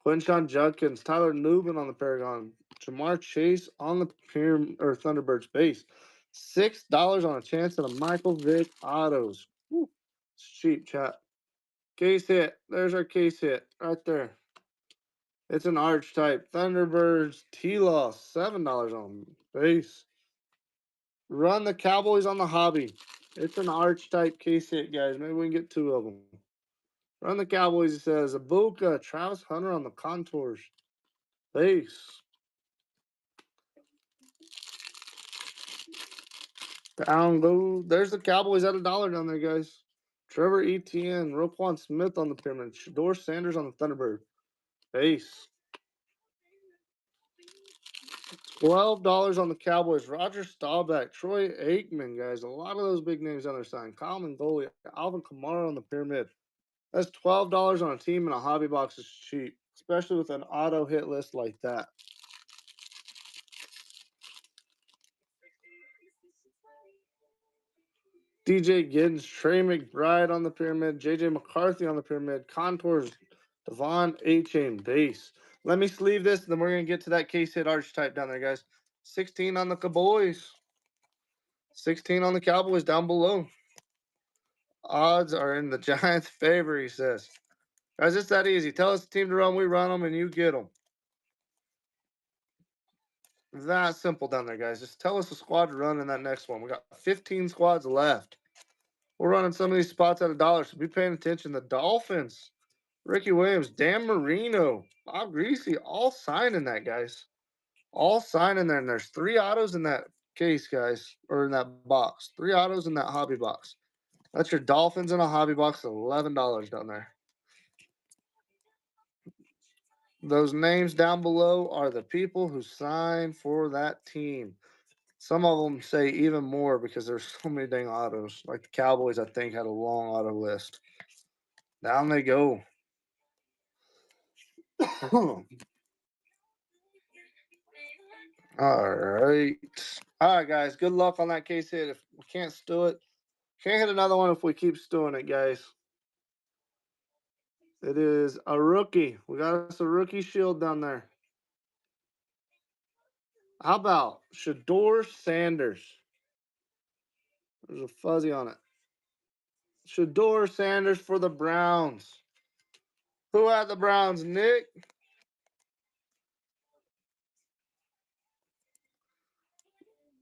Quinshon Judkins, Tyler Nubin on the Paragon, Jamar Chase on the Thunderbirds base. $6 on a chance at a Michael Vick autos. Woo. It's cheap, chat. Case hit. There's our case hit right there. It's an arch type. Thunderbirds T-Loss, $7 on base. Run the Cowboys on the hobby. It's an arch type case hit, guys. Maybe we can get 2 of them. Run the Cowboys, it says. Abuka, Travis Hunter on the contours. Base. Down go. There's the Cowboys at $1 down there, guys. Trevor Etienne, Roquan Smith on the pyramid. Shador Sanders on the Thunderbird. Base. $12 on the Cowboys. Roger Staubach, Troy Aikman, guys. A lot of those big names on their sign. Kyle Mangoli, Alvin Kamara on the pyramid. That's $12 on a team, and a hobby box is cheap, especially with an auto hit list like that. DJ Giddens, Trey McBride on the pyramid, JJ McCarthy on the pyramid, Contours, Devon A-Chain base. Let me sleeve this, and then we're going to get to that case hit archetype down there, guys. 16 on the Cowboys. 16 on the Cowboys down below. Odds are in the Giants' favor, he says. Guys, it's that easy. Tell us the team to run, we run them, and you get them. That simple down there, guys. Just tell us the squad to run in that next one. We got 15 squads left. We're running some of these spots at $1, so be paying attention. The Dolphins, Ricky Williams, Dan Marino, Bob Greasy, all signing that, guys. All signing there, and there's 3 autos in that case, guys, or in that box. 3 autos in that hobby box. That's your Dolphins in a hobby box, $11 down there. Those names down below are the people who signed for that team. Some of them say even more because there's so many dang autos. Like the Cowboys, I think, had a long auto list. Down they go. All right. All right, guys. Good luck on that case hit. If we can't steal it, can't hit another one if we keep stealing it, guys. It is a rookie. We got us a rookie shield down there. How about Shador Sanders? There's a fuzzy on it. Shador Sanders for the Browns. Who had the Browns, Nick?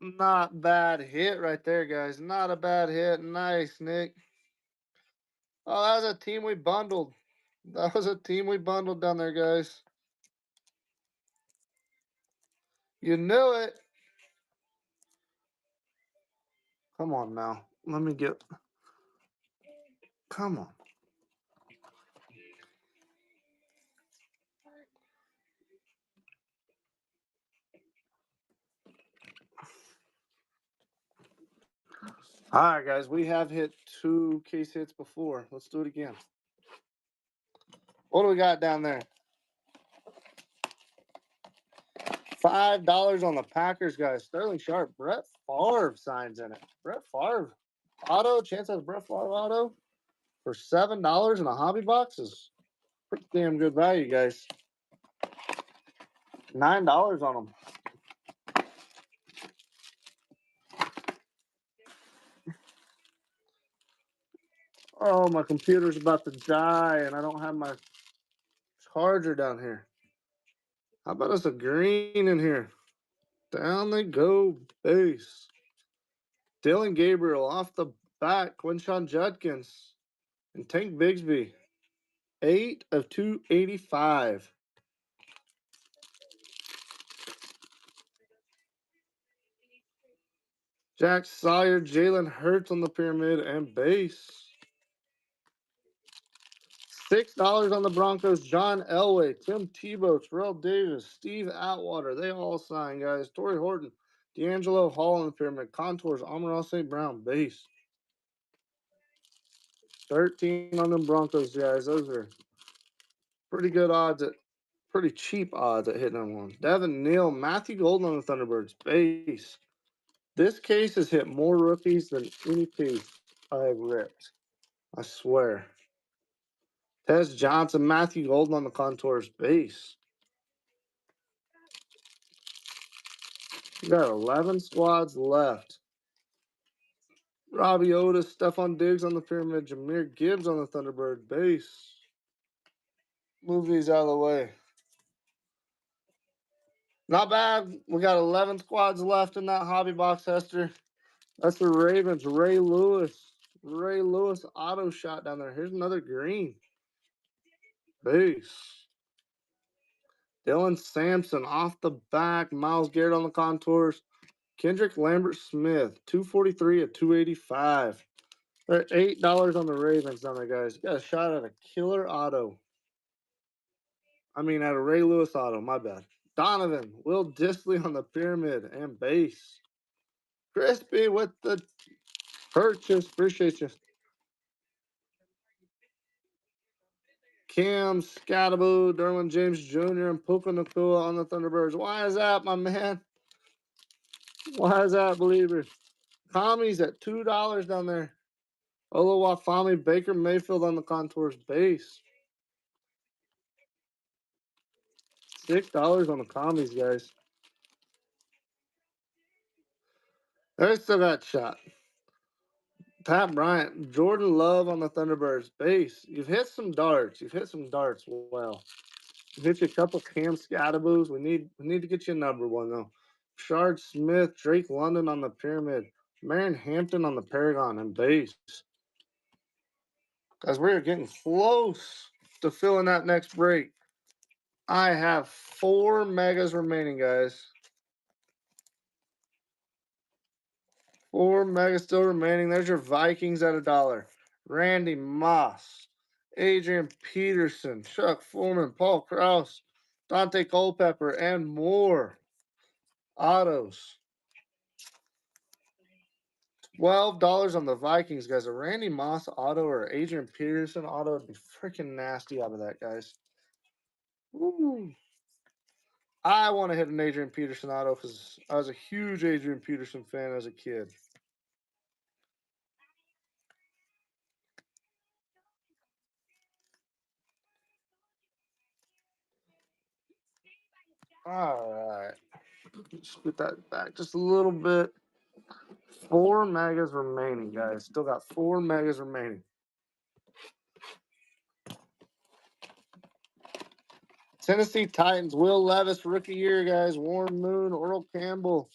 Not bad hit right there, guys. Not a bad hit. Nice, Nick. Oh, that was a team we bundled. That was a team we bundled down there, guys. You knew it. Come on now. Let me get. Come on. All right, guys. We have hit 2 case hits before. Let's do it again. What do we got down there? $5 on the Packers, guys. Sterling Sharp. Brett Favre signs in it. Brett Favre. Auto. Chance has Brett Favre auto for $7 in a hobby box is pretty damn good value, guys. $9 on them. Oh, my computer's about to die, and I don't have my charger down here. How about us a green in here? Down they go, base. Dylan Gabriel off the back. Quinshon Judkins and Tank Bigsby. 8 of 285. Jack Sawyer, Jalen Hurts on the pyramid and base. $6 on the Broncos. John Elway, Tim Tebow, Terrell Davis, Steve Atwater. They all signed, guys. Torrey Horton, D'Angelo Hall on the pyramid. Contours, Amon St. Brown, base. 13 on them Broncos, guys. Those are pretty good odds pretty cheap odds at hitting on one. Devin Neal, Matthew Golden on the Thunderbirds, base. This case has hit more rookies than any case I've ripped. I swear. Tez Johnson, Matthew Golden on the Contours, base. We got 11 squads left. Robbie Otis, Stephon Diggs on the pyramid, Jahmyr Gibbs on the Thunderbird, base. Move these out of the way. Not bad. We got 11 squads left in that hobby box, Hester. That's the Ravens. Ray Lewis. Ray Lewis auto shot down there. Here's another green. Base. Dylan Sampson off the back. Miles Garrett on the Contours. Kendrick Lambert Smith. 243 at 285. They're $8 on the Ravens down there, guys. You got a shot at a killer auto. I mean, at a Ray Lewis auto. My bad. Donovan. Will Disley on the pyramid and base. Crispy with the purchase. Appreciate you. Cam Scattaboo, Derwin James Jr., and Puka Nakua on the Thunderbirds. Why is that, my man? Why is that, believer? Commies at $2 down there. Olawafami, Baker Mayfield on the Contours base. $6 on the commies, guys. They still got shot. Pat Bryant, Jordan Love on the Thunderbirds base. You've hit some darts. You've hit some darts well. You've hit you a couple Cam Scattaboos. We need to get you a number one though. Shard Smith, Drake London on the Pyramid, Marion Hampton on the Paragon and base. Guys, we're getting close to filling that next break. I have 4 megas remaining, guys. 4 megas still remaining. There's your Vikings at $1. Randy Moss, Adrian Peterson, Chuck Foreman, Paul Krause, Dante Culpepper, and more autos. $12 on the Vikings, guys. A Randy Moss auto or Adrian Peterson auto would be freaking nasty out of that, guys. Ooh. I want to hit an Adrian Peterson auto because I was a huge Adrian Peterson fan as a kid. All right. Scoot that back just a little bit. 4 megas remaining, guys. Still got 4 megas remaining. Tennessee Titans, Will Levis, rookie year, guys. Warren Moon, Earl Campbell,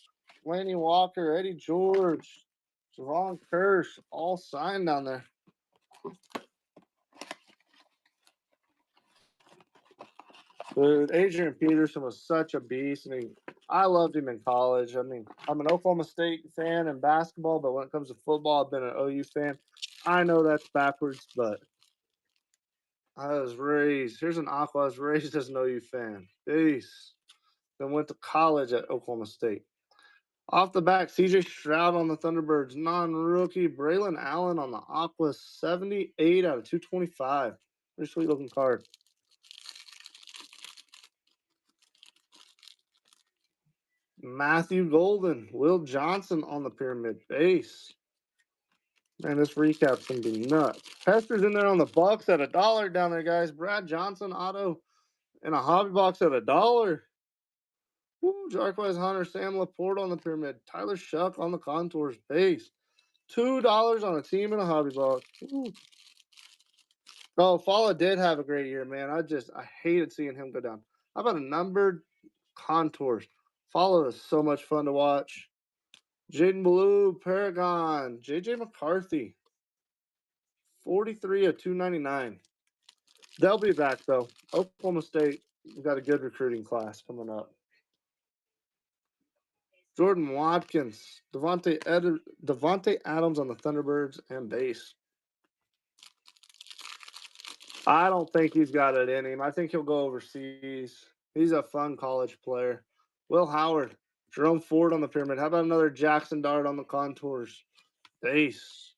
Laney Walker, Eddie George, Javon Kirsch, all signed down there. Dude, Adrian Peterson was such a beast. I mean, I loved him in college. I mean, I'm an Oklahoma State fan in basketball, but when it comes to football, I've been an OU fan. I know that's backwards, but I was raised. Here's an Aqua. I was raised as an OU fan. Peace. Then went to college at Oklahoma State. Off the back, CJ Stroud on the Thunderbirds. Non-rookie. Braylon Allen on the Aqua. 78 out of 225. Pretty sweet looking card. Matthew Golden. Will Johnson on the Pyramid base. Man, this recap's going to be nuts. Pester's in there on the Bucks at $1 down there, guys. Brad Johnson auto in a hobby box at $1. Woo, Jarquez Hunter, Sam Laporte on the Pyramid. Tyler Shuck on the Contours base. $2 on a team in a hobby box. Woo. Oh, Fala did have a great year, man. I hated seeing him go down. How about a numbered Contours? Fala is so much fun to watch. Jaden Blue, Paragon, JJ McCarthy. 43 of 299. They'll be back though. Oklahoma State got a good recruiting class coming up. Jordan Watkins, Devontae Adams on the Thunderbirds and base. I don't think he's got it in him. I think he'll go overseas. He's a fun college player. Will Howard, Jerome Ford on the Pyramid. How about another Jackson Dart on the Contours base?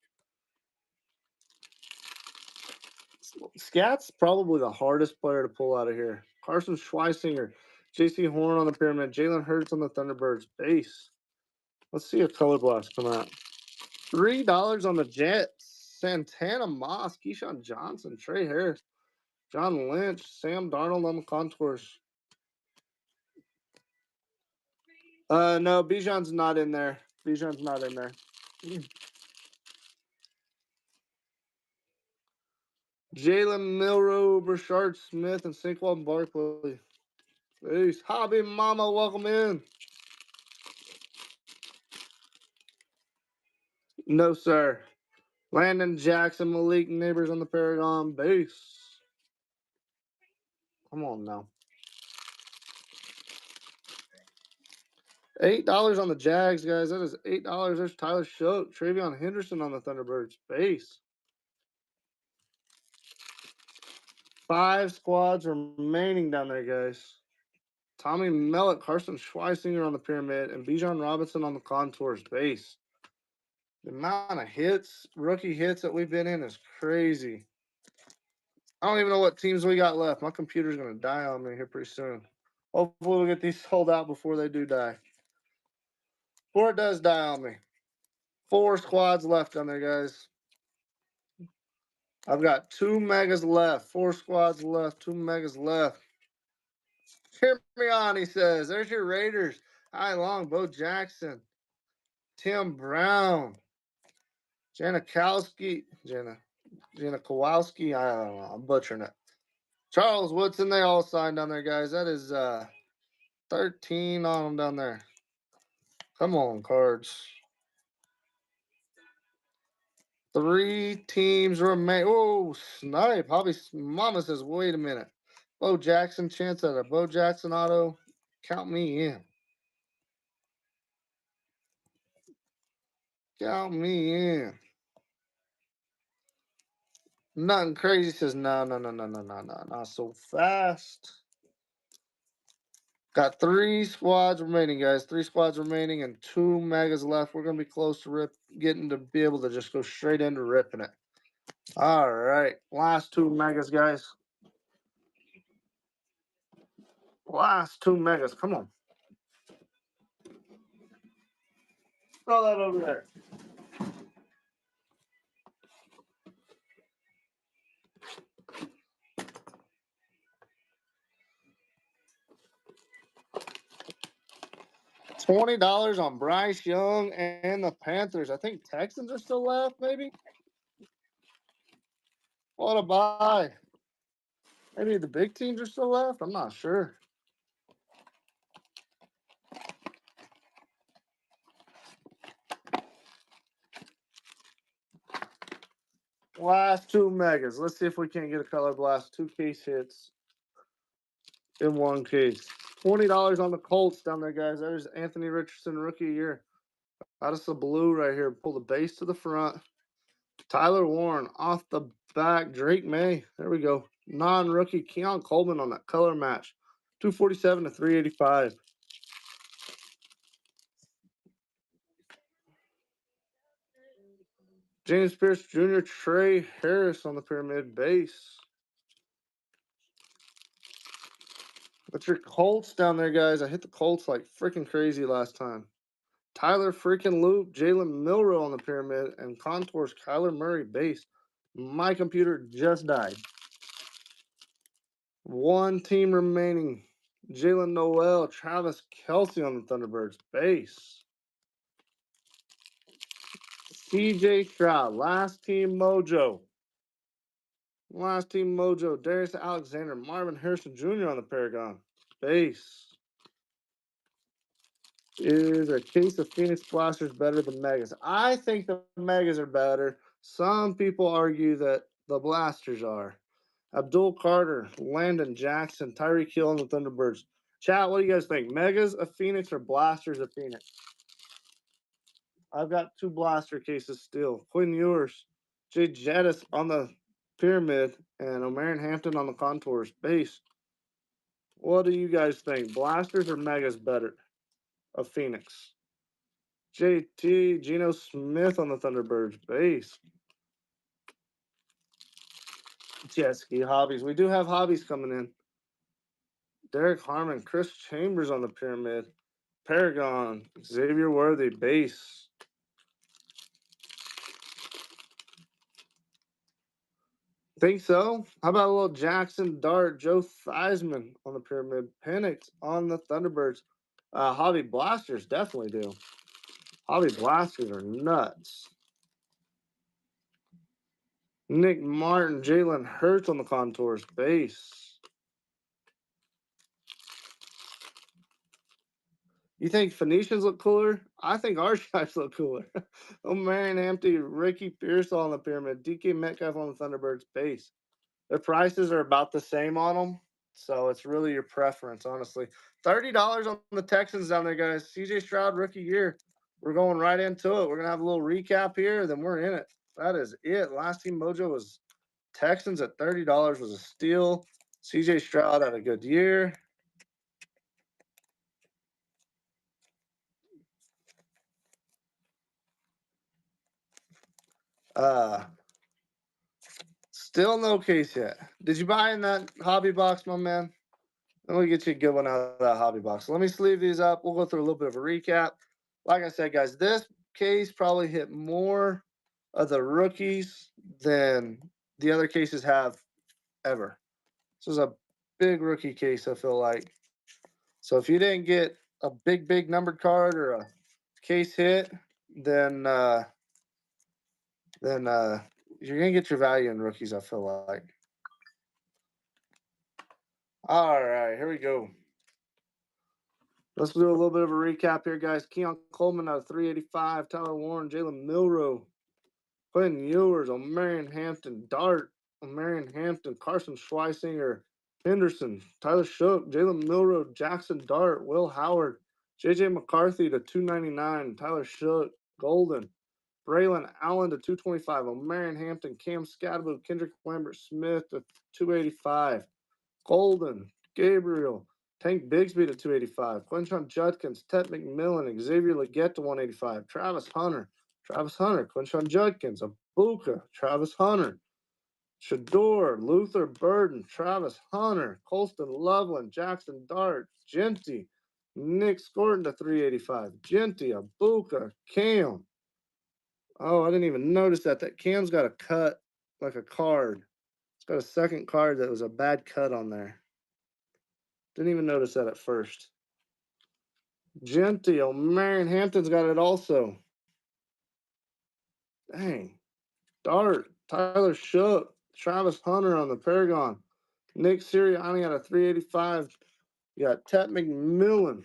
Scat's probably the hardest player to pull out of here. Carson Schweisinger, J.C. Horn on the Pyramid, Jalen Hurts on the Thunderbirds base. Let's see if color blocks come out. $3 on the Jets. Santana Moss, Keyshawn Johnson, Trey Harris, John Lynch, Sam Darnold on the Contours. No, Bijan's not in there. Bijan's not in there. Jalen Milroe, Brashard Smith, and Saquon Barkley. Peace. Hobby Mama, welcome in. No, sir. Landon Jackson, Malik Neighbors on the Paragon base. Come on now. $8 on the Jags, guys. That is $8. There's Tyler Shook, Travion Henderson on the Thunderbirds base. 5 squads remaining down there, guys. Tommy Mellett, Carson Schweisinger on the Pyramid, and Bijan Robinson on the Contours base. The amount of hits, rookie hits that we've been in is crazy. I don't even know what teams we got left. My computer's gonna die on me here pretty soon. Hopefully we'll get these sold out before they do die. Before it does die on me. 4 squads left on there, guys. I've got 2 megas left. 4 squads left. 2 megas left. Cheer me on, he says. There's your Raiders. Hi Long, Bo Jackson, Tim Brown, Janikowski, Jenna Kowalski. I don't know. I'm butchering it. Charles Woodson, they all signed down there, guys. That is 13 on them down there. Come on, cards. 3 teams remain. Oh, snipe. Hobby Mama says, wait a minute. Bo Jackson, chance at a Bo Jackson auto. Count me in. Count me in. Nothing crazy says, no, not so fast. Got 3 squads remaining, guys. 3 squads remaining and 2 megas left. We're going to be close to getting to be able to just go straight into ripping it. All right. Last 2 megas, guys. Last 2 megas. Come on. Throw that over there. $20 on Bryce Young and the Panthers. I think Texans are still left, maybe. What a buy. Maybe the big teams are still left. I'm not sure. Last 2 megas. Let's see if we can't get a color blast. 2 case hits in 1 case. $20 on the Colts down there, guys. There's Anthony Richardson, rookie year. Out of the blue right here. Pull the base to the front. Tyler Warren off the back. Drake May. There we go. Non-rookie Keon Coleman on that color match. 247 to 385. James Pierce Jr., Trey Harris on the pyramid base. That's your Colts down there, guys. I hit the Colts like freaking crazy last time. Tyler freaking Loop, Jalen Milrow on the pyramid, and Contours Kyler Murray base. My computer just died. 1 team remaining. Jalen Noel, Travis Kelce on the Thunderbirds base. CJ Stroud, last team mojo. Last team mojo. Darius Alexander, Marvin Harrison Jr. on the Paragon base. Is a case of Phoenix Blasters better than Megas? I think the Megas are better. Some people argue that the Blasters are. Abdul Carter, Landon Jackson, Tyreek Hill, and the Thunderbirds. Chat, what do you guys think? Megas of Phoenix or Blasters of Phoenix? I've got 2 blaster cases still. Quinn Ewers, Jay Jettis on the pyramid, and O'Marion Hampton on the contours base. What do you guys think? Blasters or Megas better of Phoenix? JT, Geno Smith on the Thunderbirds base. Jet ski hobbies. We do have hobbies coming in. Derek Harmon, Chris Chambers on the pyramid. Paragon, Xavier Worthy base. Think so? How about a little Jackson Dart, Joe Theismann on the pyramid. Penix on the Thunderbirds. Hobby Blasters definitely do. Hobby Blasters are nuts. Nick Martin, Jalen Hurts on the contours base. You think Phoenicians look cooler? I think our guys look cooler. O'Marion Hampton, Ricky Pearsall on the pyramid. DK Metcalf on the Thunderbirds base. Their prices are about the same on them. So it's really your preference, honestly. $30 on the Texans down there, guys. CJ Stroud, rookie year. We're going right into it. We're going to have a little recap here, then we're in it. That is it. Last team mojo was Texans at $30 was a steal. CJ Stroud had a good year. Still no case yet. Did you buy in that hobby box, my man? Let me get you a good one out of that hobby box. Let me sleeve these up. We'll go through a little bit of a recap. Like I said, guys, this case probably hit more of the rookies than the other cases have ever. This is a big rookie case, I feel like. So if you didn't get a big numbered card or a case hit, then you're gonna get your value in rookies, I feel like. All right, here we go. Let's do a little bit of a recap here, guys. Keon Coleman out of 385, Tyler Warren, Jalen Milroe, Quentin Ewers, O'Marion Hampton, Dart, O'Marion Hampton, Carson Schweisinger, Henderson, Tyler Shook, Jalen Milroe, Jackson Dart, Will Howard, J.J. McCarthy to 299, Tyler Shook, Golden, Braylon Allen to 225, O'Marion Hampton, Cam Scadaboo, Kendrick Lambert Smith to 285, Golden, Gabriel, Tank Bigsby to 285, Quinshon Judkins, Ted McMillan, Xavier Leggett to 185, Travis Hunter, Quinshon Judkins, Abuka, Travis Hunter, Shador, Luther Burden, Travis Hunter, Colston Loveland, Jackson Dart, Genty, Nick Scorton to 385, Genty, Abuka, Cam. Oh, I didn't even notice that. That Cam's got a cut like a card. It's got a second card that was a bad cut on there. Didn't even notice that at first. Genty, O'Marion Hampton's got it also. Dang. Dart, Tyler Shook, Travis Hunter on the Paragon, Nick Sirianni out of 385. You got Ted McMillan,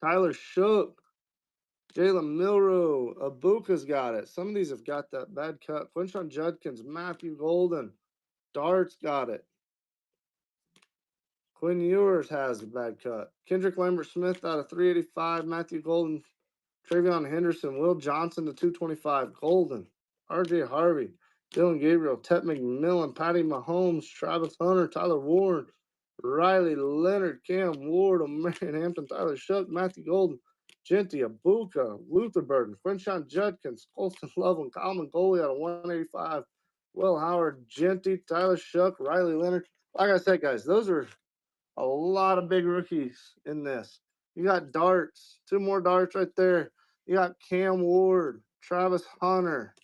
Tyler Shook, Jalen Milroe, Abuka's got it. Some of these have got that bad cut. Quinshon Judkins, Matthew Golden, Dart's got it. Quinn Ewers has a bad cut. Kendrick Lambert Smith out of 385. Matthew Golden, Travion Henderson, Will Johnson to 225. Golden, RJ Harvey, Dylan Gabriel, Ted McMillan, Patty Mahomes, Travis Hunter, Tyler Warren, Riley Leonard, Cam Ward, O'Marion Hampton, Tyler Shook, Matthew Golden, Genty, Abuka, Luther Burden, Quinshon Judkins, Colston Loveland, Kyle Mangoli out of 185. Will Howard, Genty, Tyler Shook, Riley Leonard. Like I said, guys, those are a lot of big rookies in this. You got darts, two more darts right there. You got Cam Ward, Travis Hunter,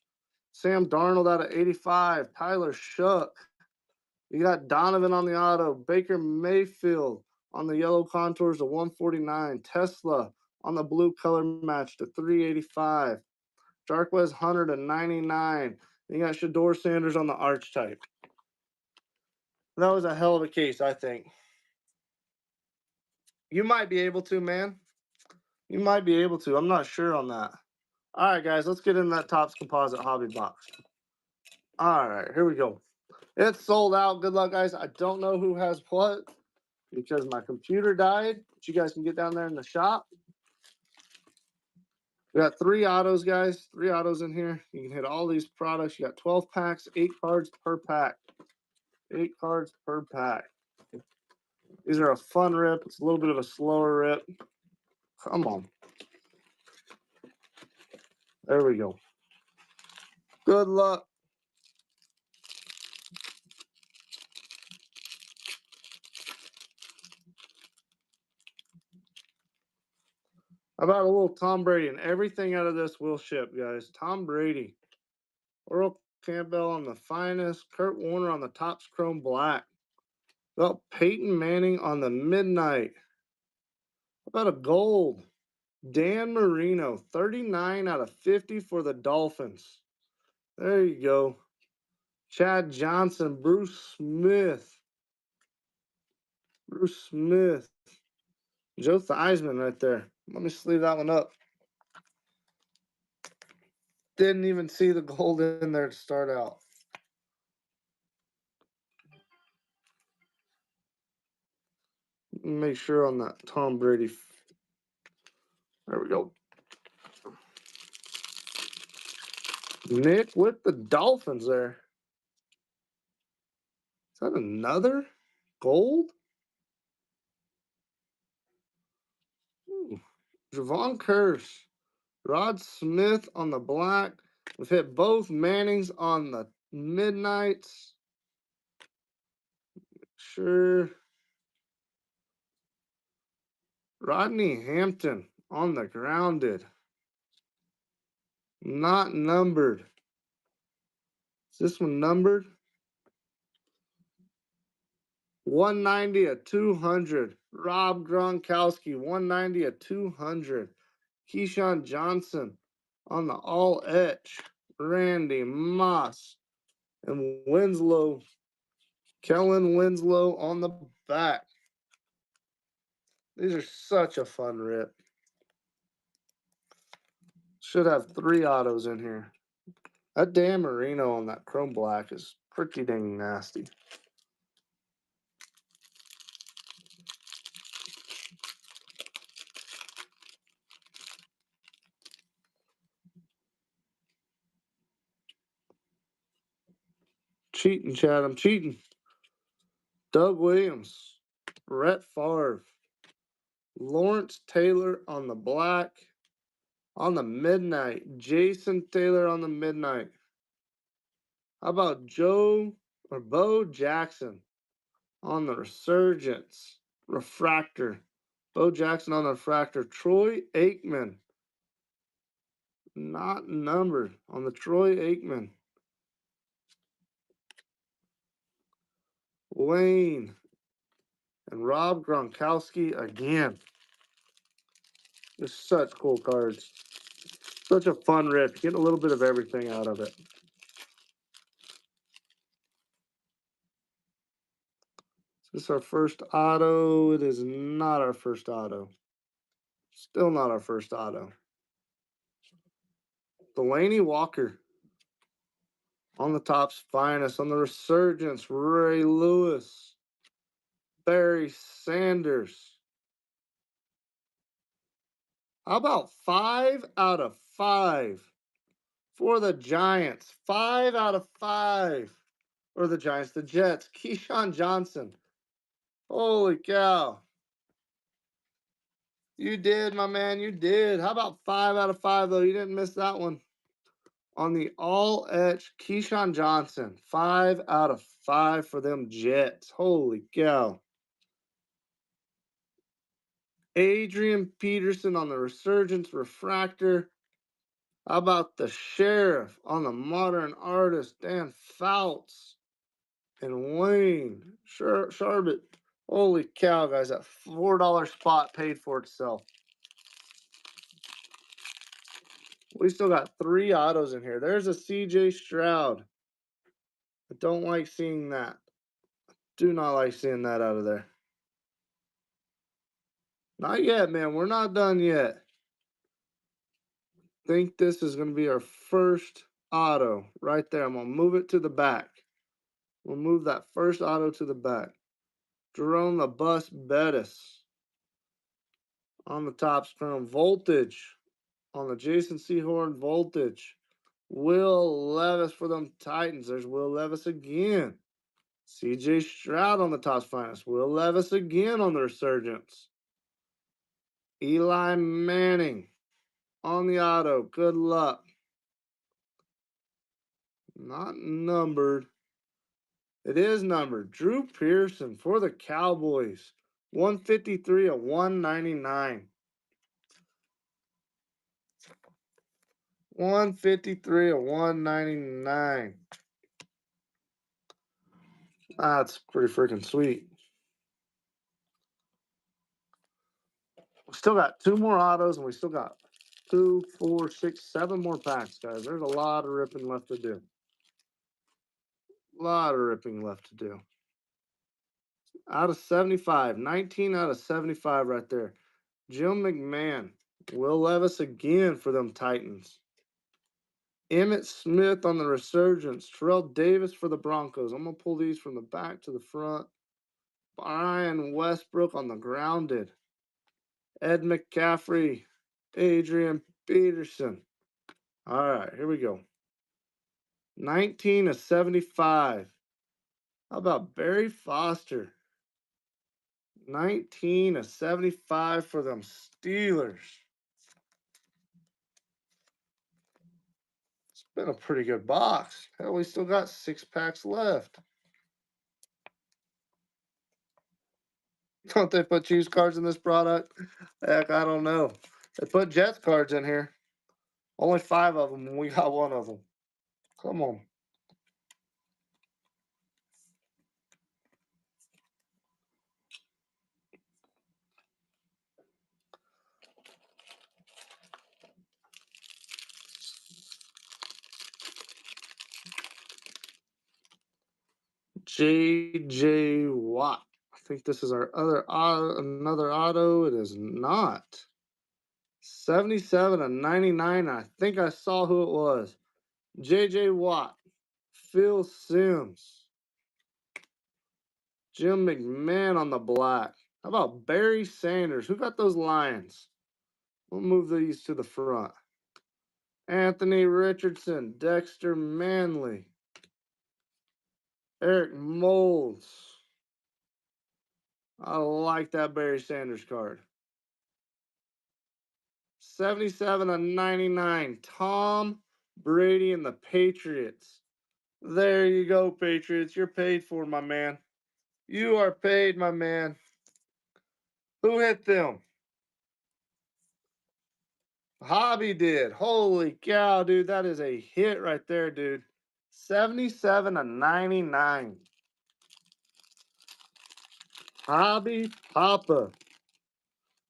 Sam Darnold out of 85, Tyler Shook. You got Donovan on the auto, Baker Mayfield on the yellow contours to 149, Tesla on the blue color match to 385, Jarquez Hunter to 99. You got Shador Sanders on the arch type. That was a hell of a case, I think. You might be able to, man. You might be able to. I'm not sure on that. All right, guys, let's get in that Topps Composite hobby box. All right, here we go. It's sold out. Good luck, guys. I don't know who has what because my computer died. But you guys can get down there in the shop. We got 3 autos, guys. 3 autos in here. You can hit all these products. You got 12 packs, 8 cards per pack. 8 cards per pack. These are a fun rip. It's a little bit of a slower rip. Come on. There we go. Good luck. How about a little Tom Brady? And everything out of this will ship, guys. Tom Brady. Earl Campbell on the finest. Kurt Warner on the Topps Chrome Black. How about Peyton Manning on the Midnight? How about a gold? Dan Marino, 39 out of 50 for the Dolphins. There you go. Chad Johnson, Bruce Smith. Joe Theismann right there. Let me sleeve that one up. Didn't even see the gold in there to start out. Make sure on that Tom Brady. There we go. Nick with the Dolphins there. Is that another gold? Ooh. Javon Curse. Rod Smith on the black. We've hit both Mannings on the Midnights. Sure. Rodney Hampton on the grounded. Not numbered. Is this one numbered? 190 of 200. Rob Gronkowski, 190 of 200. Keyshawn Johnson on the all etch. Randy Moss and Winslow. Kellen Winslow on the back. These are such a fun rip. Should have 3 autos in here. That Dan Marino on that chrome black is pretty dang nasty. Cheating, Chad. I'm cheating. Doug Williams. Brett Favre. Lawrence Taylor on the black. On the midnight. Jason Taylor on the midnight. How about Bo Jackson on the resurgence? Refractor. Bo Jackson on the refractor. Troy Aikman. Not numbered on the Troy Aikman. Wayne and Rob Gronkowski again. Just such cool cards. Such a fun rip. Get a little bit of everything out of it. Is this our first auto? It is not our first auto. Still not our first auto. Delaney Walker on the Topps Finest. On the resurgence, Ray Lewis. Barry Sanders. How about 5 out of 5 for the Giants? 5 out of 5 for the Giants. The Jets. Keyshawn Johnson. Holy cow. You did, my man. You did. How about 5 out of 5, though? You didn't miss that one. On the all etch, Keyshawn Johnson. 5 out of 5 for them Jets. Holy cow. Adrian Peterson on the resurgence refractor. How about the Sheriff on the modern artist, Dan Fouts and Wayne Sharbit. Holy cow, guys. That $4 spot paid for itself. We still got 3 autos in here. There's a CJ Stroud. I don't like seeing that. Do not like seeing that out of there. Not yet, man. We're not done yet. Think this is going to be our first auto right there. I'm going to move it to the back. We'll move that first auto to the back. Jerome the Bus Bettis on the top scrum. Voltage on the Jason Sehorn Voltage. Will Levis for them Titans. There's Will Levis again. CJ Stroud on the Topps Finest. Will Levis again on the resurgence. Eli Manning on the auto. Good luck. Not numbered. It is numbered. Drew Pearson for the Cowboys. 153 of 199. 153 of 199. That's pretty freaking sweet. We still got 2 more autos, and we still got 2, 4, 6, 7 more packs, guys. There's a lot of ripping left to do. A lot of ripping left to do. Out of 75. 19 out of 75 right there. Jim McMahon. Will Levis again for them Titans. Emmitt Smith on the resurgence. Terrell Davis for the Broncos. I'm going to pull these from the back to the front. Brian Westbrook on the grounded. Ed McCaffrey. Adrian Peterson. All right, here we go. 19 of 75. How about Barry Foster? 19 of 75 for them Steelers. Been a pretty good box. Hell, we still got 6 packs left. Don't they put used cards in this product? Heck, I don't know. They put Jets cards in here. Only 5 of them, and we got 1 of them. Come on. J.J. Watt. I think this is our another auto. It is not. 77/99. I think I saw who it was. J.J. Watt. Phil Simms. Jim McMahon on the black. How about Barry Sanders? Who got those Lions? We'll move these to the front. Anthony Richardson. Dexter Manley. Eric Moulds. I like that Barry Sanders card. 77/99. Tom Brady and the Patriots. There you go, Patriots. You're paid for, my man. You are paid, my man. Who hit them? Hobby did. Holy cow, dude. That is a hit right there, dude. 77/99. Hobby Papa.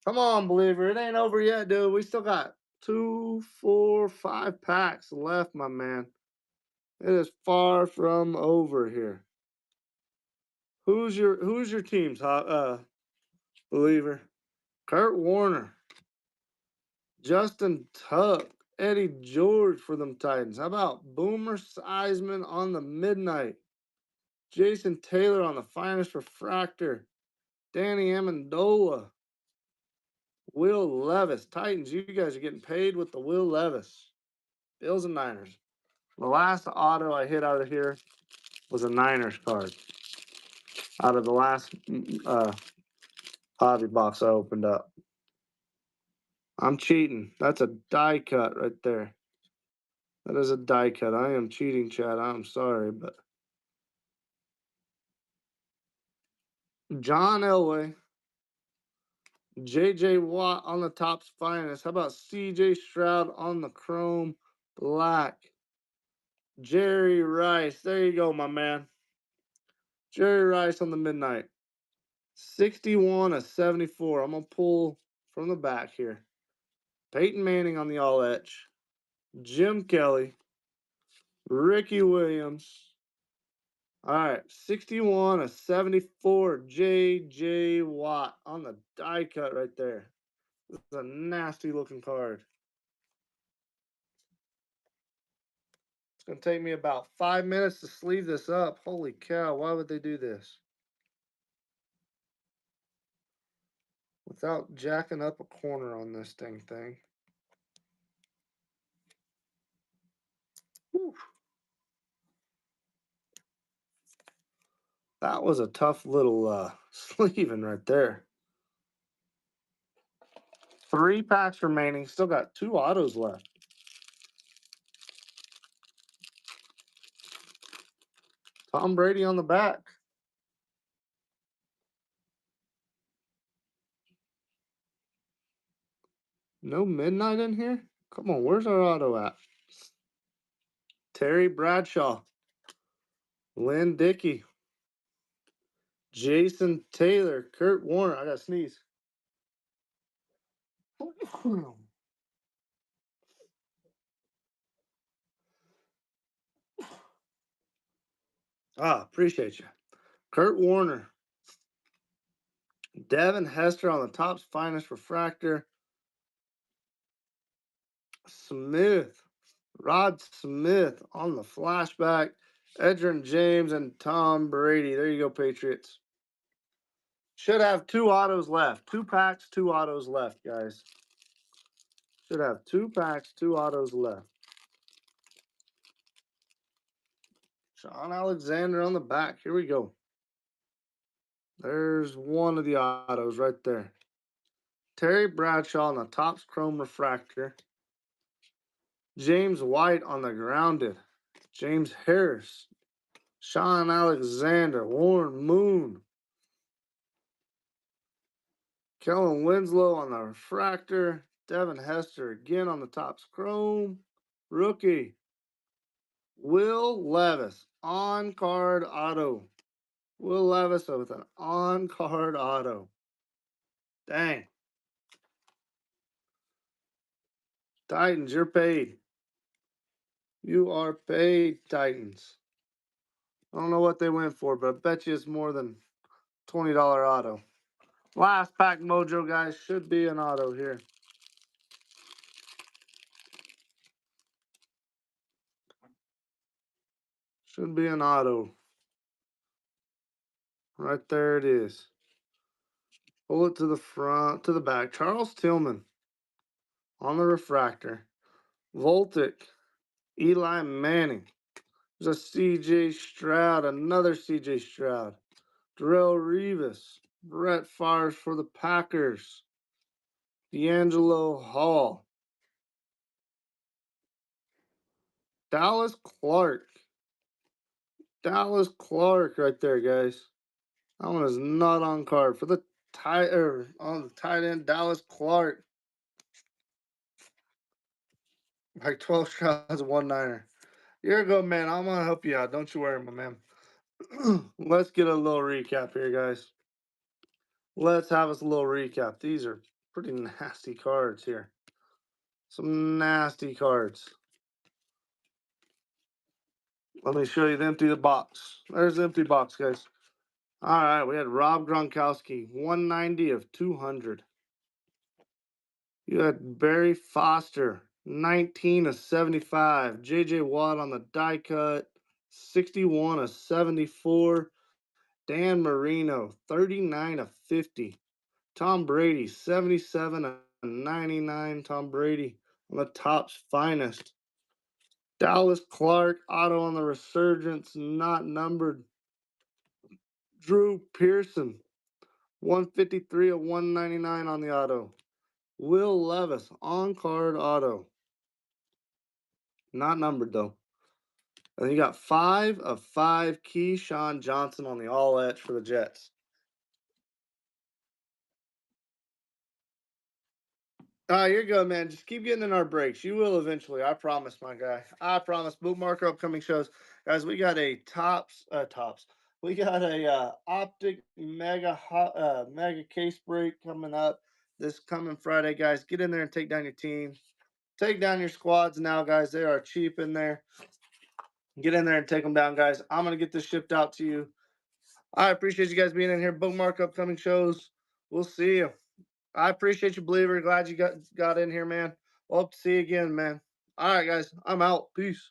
Come on, believer. It ain't over yet, dude. We still got 2, 4, 5 packs left, my man. It is far from over here. Who's your team's believer? Kurt Warner, Justin Tuck, Eddie George for them Titans. How about Boomer Sizeman on the midnight? Jason Taylor on the finest refractor. Danny Amendola. Will Levis. Titans, you guys are getting paid with the Will Levis. Bills and Niners. The last auto I hit out of here was a Niners card. Out of the last hobby box I opened up. I'm cheating. That's a die cut right there. That is a die cut. I am cheating, Chad. I'm sorry, but John Elway, J.J. Watt on the Topps finest. How about C.J. Stroud on the chrome black? Jerry Rice. There you go, my man. Jerry Rice on the midnight. 61/74. I'm going to pull from the back here. Peyton Manning on the all etch. Jim Kelly. Ricky Williams. All right, 61/74. J.J. Watt on the die cut right there. This is a nasty looking card. It's going to take me about 5 minutes to sleeve this up. Holy cow, why would they do this? Without jacking up a corner on this thing. Whew. That was a tough little sleeving right there. 3 packs remaining. Still got 2 autos left. Tom Brady on the back. No midnight in here? Come on, where's our auto at? Terry Bradshaw. Lynn Dickey. Jason Taylor. Kurt Warner. I got to sneeze. Appreciate you. Kurt Warner. Devin Hester on the Topps finest refractor. Smith. Rod Smith on the flashback. Edgerrin James and Tom Brady. There you go, Patriots. Should have 2 autos left. 2 packs, 2 autos left, guys. Should have 2 packs, 2 autos left. Sean Alexander on the back. Here we go. There's one of the autos right there. Terry Bradshaw on the Topps chrome refractor. James White on the grounded. James Harris. Sean Alexander. Warren Moon. Kellen Winslow on the refractor. Devin Hester again on the Topps Chrome. Rookie. Will Levis. On-card auto. Will Levis with an on-card auto. Dang. Titans, you're paid. You are paid, Titans. I don't know what they went for, but I bet you it's more than $20 auto. Last pack mojo, guys. Should be an auto here. Should be an auto. Right there it is. Pull it to the front, to the back. Charles Tillman on the refractor. Voltic. Eli Manning. There's a CJ Stroud. Another CJ Stroud. Darrell Revis. Brett Favre for the Packers. D'Angelo Hall. Dallas Clark. Dallas Clark right there, guys. That one is not on card. For the on the tight end, Dallas Clark. Like 12 shots, 1 9er. You're a good man. I'm gonna help you out. Don't you worry, my man. Let's get a little recap here, guys. Let's have us a little recap. These are pretty nasty cards here. Some nasty cards. Let me show you the empty box. There's the empty box, guys. All right, we had Rob Gronkowski, 190 of 200. You had Barry Foster, 19 of 75. J.J. Watt on the die cut, 61 of 74. Dan Marino, 39 of 50. Tom Brady, 77 of 99. Tom Brady on the Topps finest. Dallas Clark, auto on the resurgence, not numbered. Drew Pearson, 153 of 199 on the auto. Will Levis, on-card auto. Not numbered, though. And you got 5 of 5 Keyshawn Johnson on the all-etch for the Jets. You're good, man. Just keep getting in our breaks. You will eventually. I promise, my guy. I promise. Bookmarker upcoming shows. Guys, we got a tops. We got a Optic mega case break coming up this coming Friday, guys. Get in there and take down your team. Take down your squads now, guys. They are cheap in there. Get in there and take them down, guys. I'm going to get this shipped out to you. I appreciate you guys being in here. Bookmark upcoming shows. We'll see you. I appreciate you, Believer. Glad you got in here, man. We'll hope to see you again, man. All right, guys. I'm out. Peace.